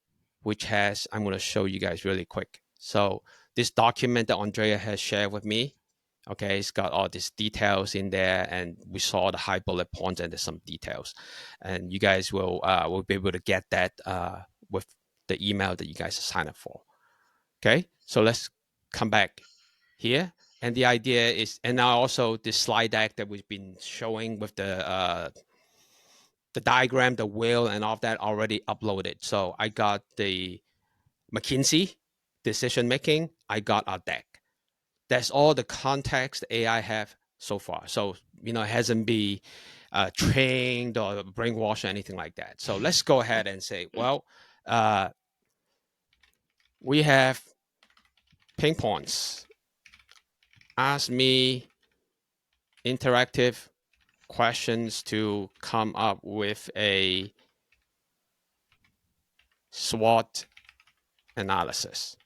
which has I'm going to show you guys really quick. So this document that Andrea has shared with me. Okay, it's got all these details in there, and we saw the high bullet points and there's some details, and you guys will be able to get that with the email that you guys sign up for. Okay, so let's come back here. And the idea is, and now also this slide deck that we've been showing with the diagram, the wheel, and all of that already uploaded. So I got the McKinsey decision making. I got our deck. That's all the context AI have so far. So it hasn't been trained or brainwashed or anything like that. So let's go ahead and say, well, uh, we have ping points. Ask me interactive questions to come up with a SWOT analysis.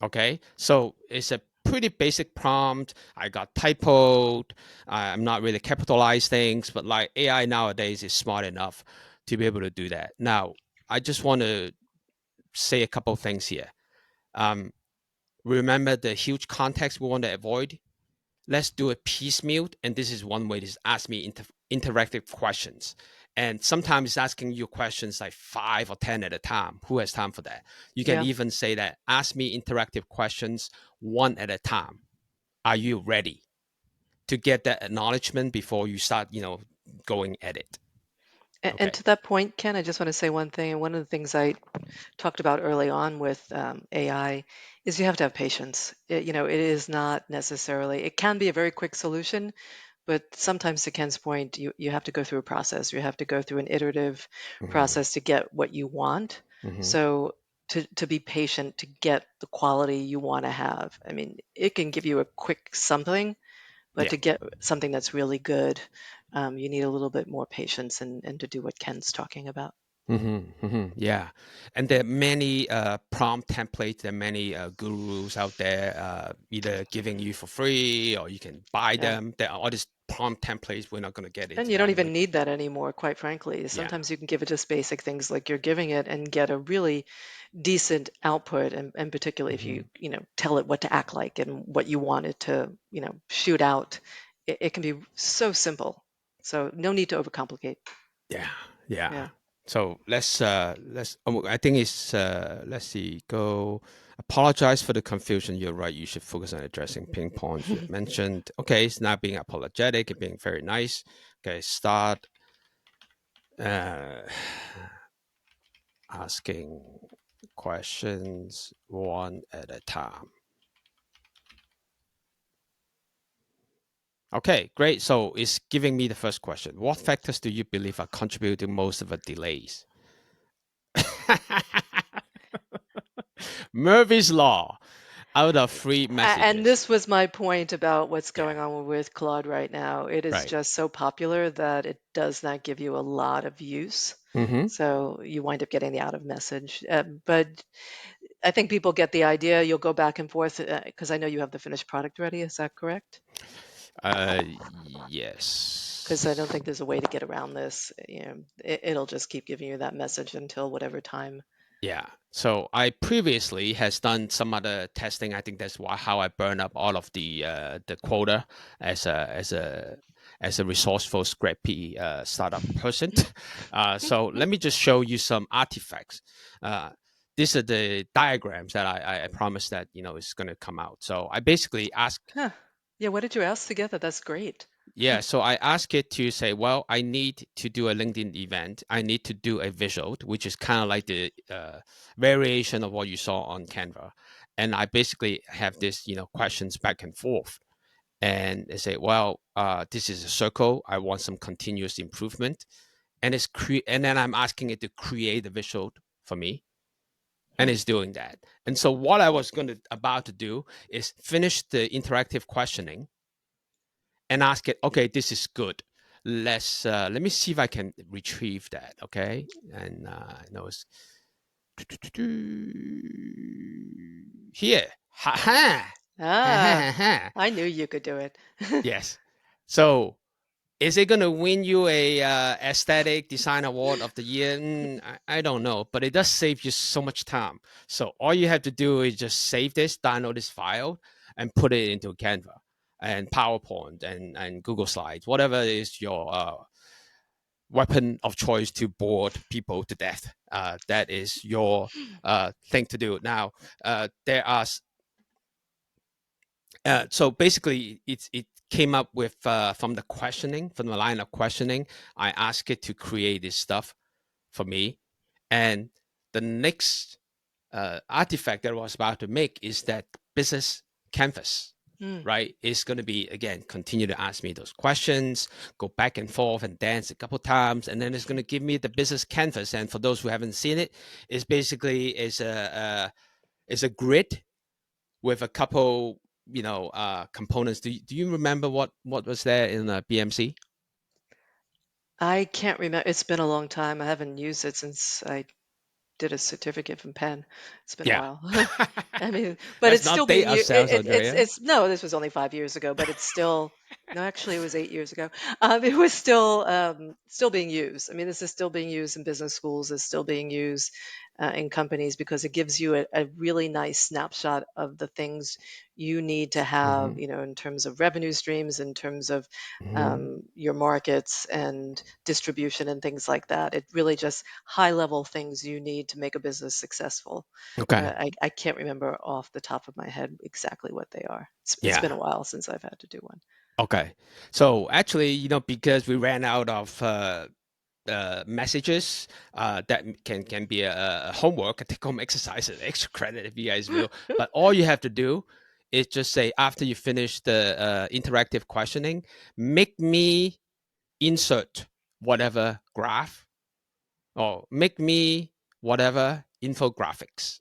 Okay, so it's a pretty basic prompt. I got typoed. I'm not really capitalized things, but like AI nowadays is smart enough to be able to do that. Now, I just want to say a couple of things here. Um, Remember the huge context we want to avoid. Let's do it piecemeal, and this is one way to ask me interactive questions. And sometimes it's asking you questions like 5 or 10 at a time. Who has time for that? You can Yeah. even say that ask me interactive questions one at a time. Are you ready to get that acknowledgement before you start, going at it? And Okay. to that point, Ken, I just want to say one thing. And one of the things I talked about early on with AI is you have to have patience. It is not necessarily, it can be a very quick solution, but sometimes to Ken's point, you have to go through a process. You have to go through an iterative Mm-hmm. process to get what you want. Mm-hmm. So to be patient to get the quality you want to have. I mean, it can give you a quick something, but Yeah. to get something that's really good, you need a little bit more patience and to do what Ken's talking about. Yeah, and there are many prompt templates. There are many gurus out there, either giving you for free or you can buy Yeah. them. There are all these prompt templates. We're not going to get And into you don't that. even need that anymore, quite frankly. Yeah. Sometimes you can give it just basic things like you're giving it and get a really decent output. And particularly if Hmm. you tell it what to act like and what you want it to, shoot out, it can be so simple. So no need to overcomplicate. Yeah. Yeah. Yeah. So let's. I think it's let's see. Go. Apologize for the confusion. You're right. You should focus on addressing ping points you have mentioned. Okay, it's not being apologetic. It's being very nice. Okay, start. Uh, Asking questions one at a time. Okay, great. So it's giving me the first question. What factors do you believe are contributing most of the delays? Murphy's Law out of three And messages. this was my point about what's Yeah, going on with Claude right now. It is right. just so popular that it does not give you a lot of use. Mm-hmm. So you wind up getting the out of message. But I think people get the idea. You'll go back and forth because I know you have the finished product ready. Is that correct? Because I don't Yes. think there's a way to get around this. It'll just keep giving you that message until whatever time. Yeah. So I previously has done some other testing. I think that's how I burn up all of the quota as a resourceful, scrappy startup person. So let me just show you some artifacts. Uh, these are the diagrams that I promised that is going to come out. So I basically ask. Huh. Yeah, what did you ask together? That's great. Yeah, so I ask it to say, well, I need to do a LinkedIn event. I need to do a visual, which is kind of like the variation of what you saw on Canva. And I basically have this, questions back and forth. And they say, well, this is a circle. I want some continuous improvement. And and then I'm asking it to create a visual for me. And Hmm. it's doing that. And so what I was about to do is finish the interactive questioning and ask it, okay, this is good. Let me see if I can retrieve that. Okay. And it's here. Ha ha. Ha ha Ah, ha ha. I knew you could do it. Yes. So is it going to win you a aesthetic design award of the year? I don't know, but it does save you so much time. So all you have to do is just save this, download this file, and put it into Canva and PowerPoint and Google Slides, whatever is your weapon of choice to board people to death. That is your thing to do. Now, there are so basically it came up with from the questioning, from the line of questioning. I asked it to create this stuff for me, and the next artifact that I was about to make is that business canvas, Mm. right? It's going to be, again, continue to ask me those questions, go back and forth and dance a couple times, and then it's going to give me the business canvas. And for those who haven't seen it, it's basically is a grid with a couple, components. Do you remember what was there in BMC? I can't remember. It's been a long time. I haven't used it since I did a certificate from Penn. It's been a Yeah. while. I mean, but Let's it's still not date being used. ourselves, Andrea. It's no, this was only 5 years ago, but it's still, no, actually, it was 8 years ago. It was still being used. I mean, this is still being used in business schools. It's still being used in companies because it gives you a really nice snapshot of the things you need to have, Hmm. in terms of revenue streams, in terms of Hmm. your markets and distribution and things like that. It really just high level things you need to make a business successful. Okay. I can't remember off the top of my head exactly what they are. It's been Yeah. a while since I've had to do one. Okay. So actually, because we ran out of messages, that can be a homework, a take-home exercise, an extra credit if you guys will. But all you have to do is just say, after you finish the interactive questioning, make me insert whatever graph, or make me whatever infographics,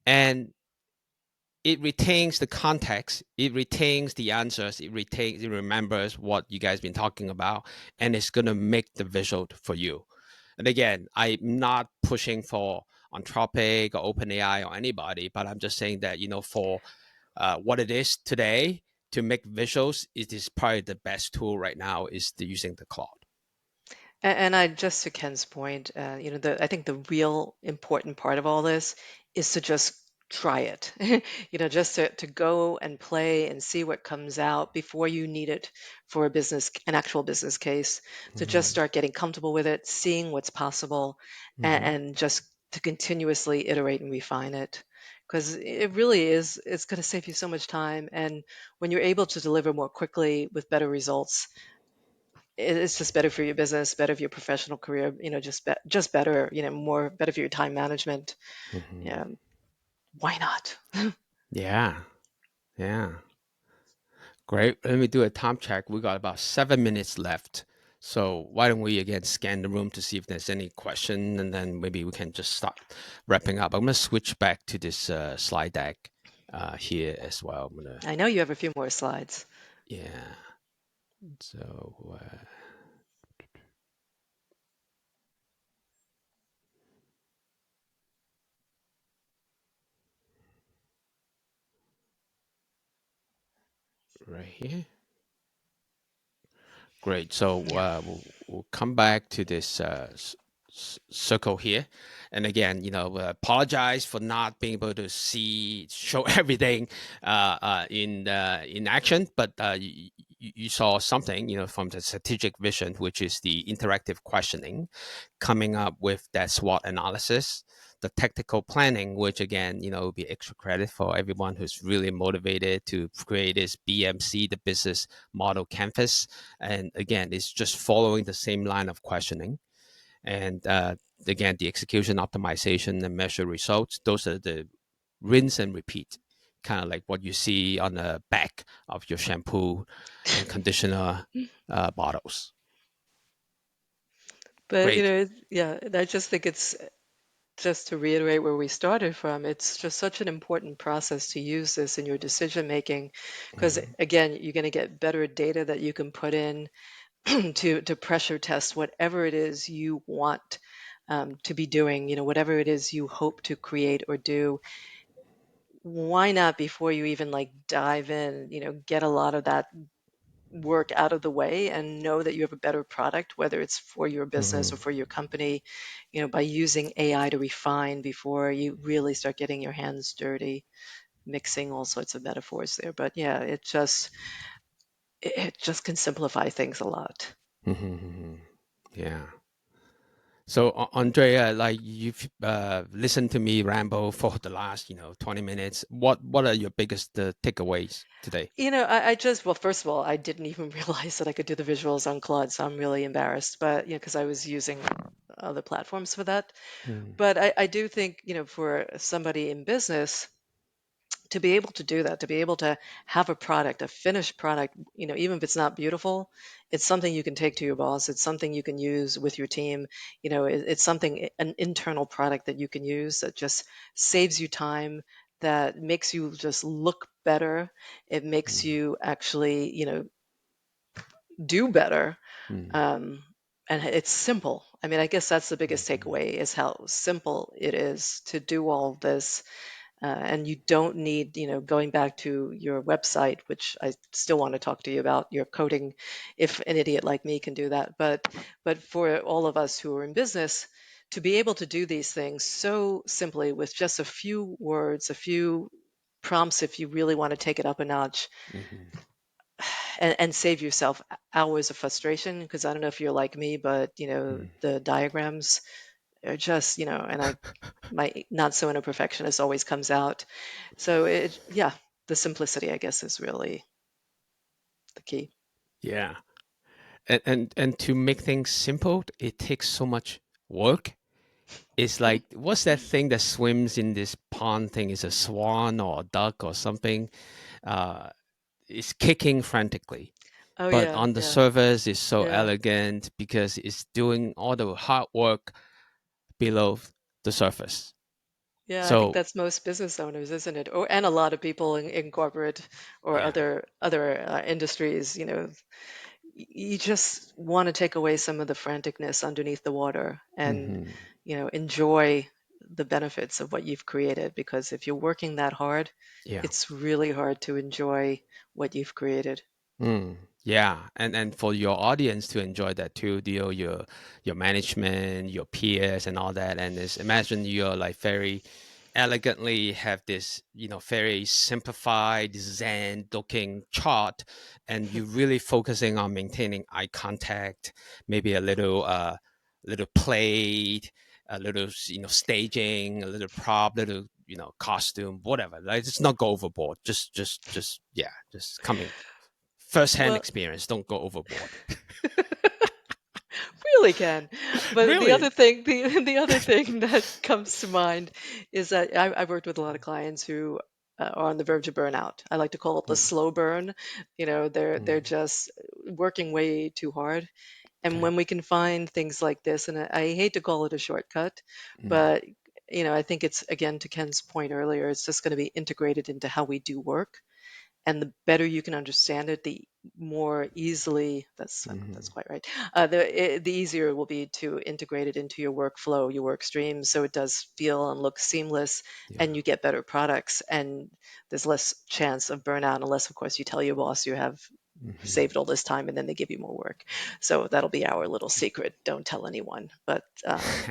and it retains the context, it retains the answers, it remembers what you guys been talking about, and it's gonna make the visual for you. And again, I'm not pushing for Anthropic or OpenAI or anybody, but I'm just saying that, for what it is today, to make visuals, it is probably the best tool right now is using the cloud. And I just to Ken's point, I think the real important part of all this is to just try it. Just to go and play and see what comes out before you need it for an actual business case. To just Mm-hmm. start getting comfortable with it, seeing what's possible, Mm-hmm. and just to continuously iterate and refine it. Because it really is, it's going to save you so much time. And when you're able to deliver more quickly with better results, it's just better for your business, better for your professional career, just better, more better for your time management. Mm-hmm. Yeah, why not? Yeah. Yeah. Great. Let me do a time check. We got about 7 minutes left. So why don't we again scan the room to see if there's any question, and then maybe we can just start wrapping up. I'm gonna switch back to this slide deck here as well. I'm gonna, I know you have a few more slides. yeah. So right here. Great. So Yeah. we'll come back to this circle here, and again, apologize for not being able to show everything in action, but you saw something, from the strategic vision, which is the interactive questioning, coming up with that SWOT analysis, the tactical planning, which again, will be extra credit for everyone who's really motivated to create this BMC, the business model canvas. And again, it's just following the same line of questioning. And again, the execution optimization and measure results, those are the rinse and repeat, kind of like what you see on the back of your shampoo and conditioner bottles. But Great. yeah, I just think it's just to reiterate where we started from. It's just such an important process to use this in your decision making, because Mhm. again, you're going to get better data that you can put in to pressure test whatever it is you want to be doing, whatever it is you hope to create or do. Why not, before you even like dive in, get a lot of that work out of the way and know that you have a better product, whether it's for your business or Mhm. for your company, by using AI to refine before you really start getting your hands dirty, mixing all sorts of metaphors there. But yeah, it just can simplify things a lot. Mhm. Yeah. So, Andrea, like you've listened to me ramble for the last, 20 minutes. What are your biggest takeaways today? I just, well, first of all, I didn't even realize that I could do the visuals on Claude, so I'm really embarrassed. But, because I was using other platforms for that. Mm, But I do think, for somebody in business to be able to do that, to be able to have a product, a finished product, even if it's not beautiful, it's something you can take to your boss. It's something you can use with your team. It's something, an internal product that you can use that just saves you time, that makes you just look better. It makes mm, you actually, do better. mm, Um, and it's simple. I mean, I guess that's the biggest mhm, takeaway is how simple it is to do all this, and you don't need, going back to your website, which I still want to talk to you about your coding, if an idiot like me can do that. But for all of us who are in business, to be able to do these things so simply with just a few words, a few prompts, if you really want to take it up a notch, mhm, and save yourself hours of frustration. Because I don't know if you're like me, but mm. the diagrams are just, and my not so inner perfectionist always comes out. So yeah, the simplicity, I guess, is really the key. Yeah. And to make things simple, it takes so much work. It's like, what's that thing that swims in this pond thing? Is a swan or a duck or something? Uh, it's kicking frantically. Oh But yeah, on the yeah, surface, it's so yeah, elegant because it's doing all the hard work below the surface. yeah. I think So, that's most business owners, isn't it? Or and a lot of people in corporate or yeah. other industries. You just want to take away some of the franticness underneath the water and Hmm. enjoy the benefits of what you've created, because if you're working that hard, Yeah. it's really hard to enjoy what you've created. Mm, yeah, and for your audience to enjoy that too, your management, your peers, and all that, and is imagine you're like very elegantly have this very simplified Zen looking chart, and you really focusing on maintaining eye contact, maybe a little plate, a little staging, a little prop, little costume, whatever. Like just not go overboard. Just yeah, just coming first-hand Well, experience. Don't go overboard. really can. But the Really? other thing, the other thing that comes to mind is that I've worked with a lot of clients who are on the verge of burnout. I like to call it the Mm, slow burn. They're mm, just working way too hard. And okay. when we can find things like this, and I hate to call it a shortcut, Mm, but I think it's, again, to Ken's point earlier, it's just going to be integrated into how we do work. And the better you can understand it, the more easily, that's mhm, quite right. The easier it will be to integrate it into your workflow, your work streams, so it does feel and look seamless, yeah. and you get better products, and there's less chance of burnout, unless, of course, you tell your boss you have Mhm. saved all this time and then they give you more work. So that'll be our little secret. Don't tell anyone. But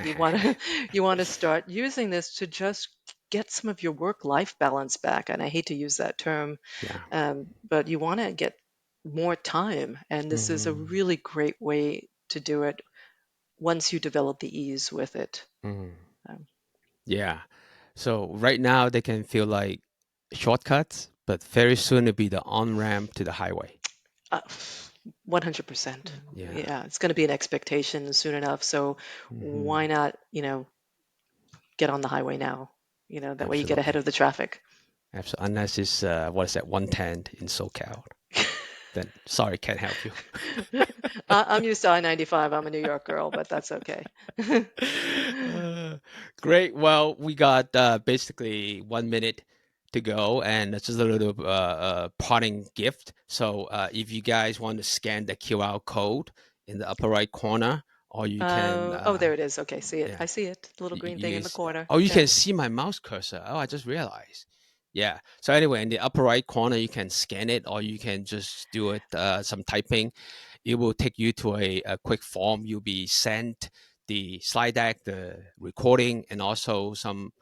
you want to you want to start using this to just get some of your work life balance back. And I hate to use that term, Yeah. but you want to get more time. And this is a Mhm, really great way to do it once you develop the ease with it. mhm. Um, Yeah. So right now they can feel like shortcuts, but very soon it'll be the on-ramp to the highway. uh, 100%. Yeah. Yeah, it's going to be an expectation soon enough. So why Mhm. not, get on the highway now? That way you get ahead Absolutely. of the traffic. Absolutely. Unless it's what is that 110 in SoCal, then sorry, can't help you. I'm used to I-95. I'm a New York girl, but that's okay. Uh, Great. Well, we got basically 1 minute to go, and it's just a little parting gift. So, if you guys want to scan the QR code in the upper right corner, or you can, Oh, there it is. Okay, see it. yeah, I see it. The little green thing in the corner. oh, you Yeah. can see my mouse cursor. Oh, I just realized. Yeah. So anyway, in the upper right corner, you can scan it, or you can just do it some typing. It will take you to a quick form. You'll be sent the slide deck, the recording, and also some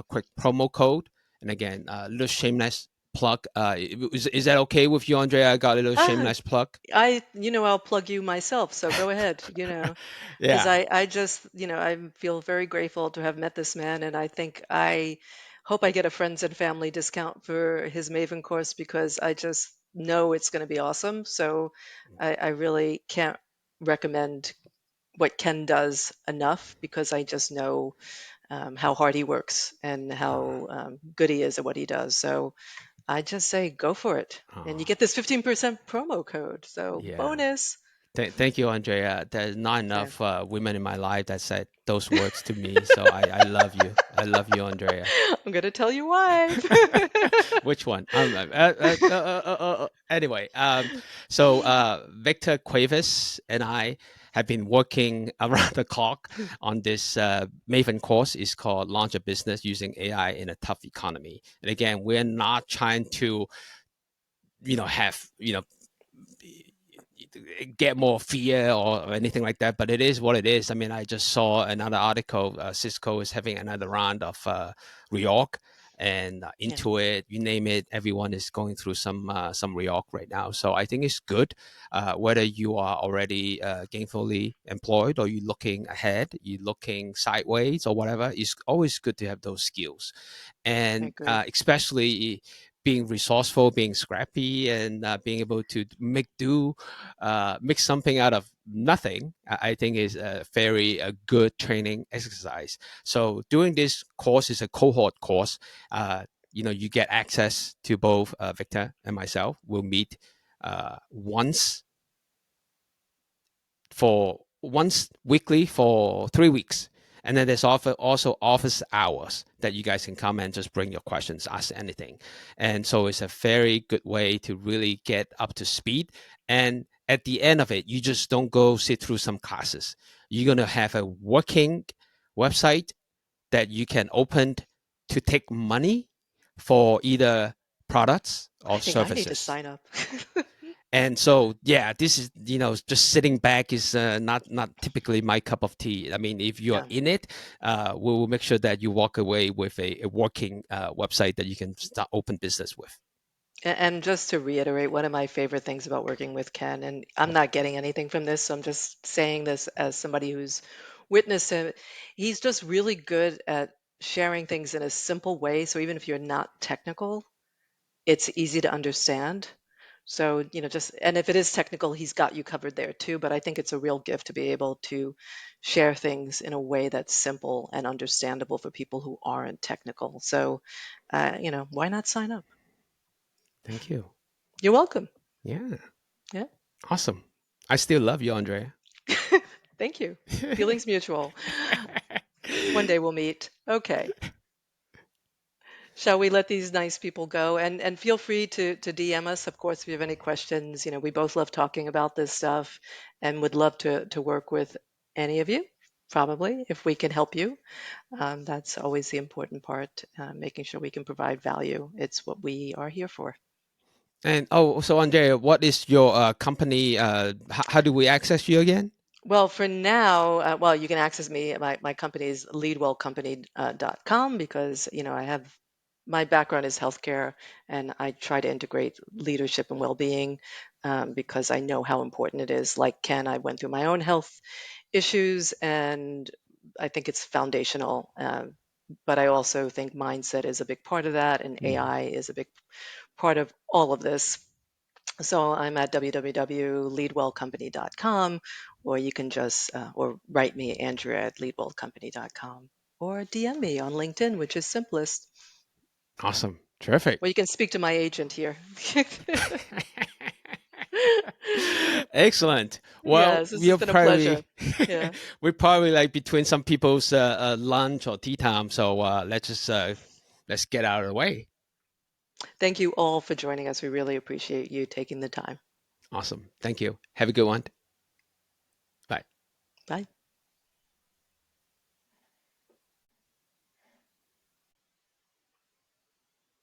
quick promo code. And again, a little shameless. plug. Is that okay with you, Andrea? I got a little Ah, shameless plug. I'll plug you myself, so go ahead, because Yeah. I just, I feel very grateful to have met this man, and I hope I get a friends and family discount for his Maven course because I just know it's going to be awesome. So I really can't recommend what Ken does enough because I just know how hard he works and Uh, how good he is at what he does. So I just say go for it. And you uh, get this 15% promo code. So yeah. bonus. Thank you, Andrea. There's not Yeah. enough women in my life that said those words to me. So I love you. I love you, Andrea. I'm going to tell you why. Which one? Anyway, so Victor Cuevas and I have been working around the clock on this Maven course. It's called Launch a Business Using AI in a Tough Economy. And again, we're not trying to, have, get more fear or anything like that, but it is what it is. I mean, I just saw another article. Cisco is having another round of reorg, and Yeah, Intuit, you name it, everyone is going through some reorg right now. So I think it's good. Whether you are already gainfully employed or you're looking ahead, you're looking sideways or whatever, it's always good to have those skills, I and agree. especially being resourceful, being scrappy, and being able to make something out of nothing. I think is a very good training exercise. So doing this course is a cohort course. You get access to both Victor and myself. We'll meet once weekly for 3 weeks. And then there's also office hours that you guys can come and just bring your questions, ask anything. And so it's a very good way to really get up to speed. And at the end of it, you just don't go sit through some classes. You're going to have a working website that you can open to take money for either products I or think I need to services. sign up. And so, yeah, this is, just sitting back is not typically my cup of tea. I mean, if you're Yeah. in it, we will make sure that you walk away with a working website that you can start open business with. And just to reiterate, one of my favorite things about working with Ken, and I'm not getting anything from this, so I'm just saying this as somebody who's witnessed him. He's just really good at sharing things in a simple way. So even if you're not technical, it's easy to understand. So, just, and if it is technical, he's got you covered there too. But I think it's a real gift to be able to share things in a way that's simple and understandable for people who aren't technical. So, why not sign up? Thank you. You're welcome. Yeah, Yeah. awesome. I still love you, Andrea. Thank you. Feelings mutual. One day we'll meet. Okay. Shall we let these nice people go? And feel free to DM us, of course, if you have any questions. We both love talking about this stuff and would love to work with any of you, probably, if we can help you. That's always the important part, making sure we can provide value. It's what we are here for. And so Andrea, what is your company? How do we access you again? Well, for now, well, you can access me. My company is leadwellcompany.com because, I have my background is healthcare and I try to integrate leadership and well-being because I know how important it is. Like Ken, I went through my own health issues and I think it's foundational. But I also think mindset is a big part of that and Mm, AI is a big part of all of this. So I'm at www.leadwellcompany.com, or you can just or write me, Andrea at leadwellcompany.com, or DM me on LinkedIn, which is simplest. awesome, terrific. Or you can speak to my agent here. Excellent. Well, Yes, this has been a pleasure. Yeah. we're probably like between some people's lunch or tea time. So let's get out of the way. Thank you all for joining us. We really appreciate you taking the time. Awesome. Thank you. Have a good one. Bye. Bye.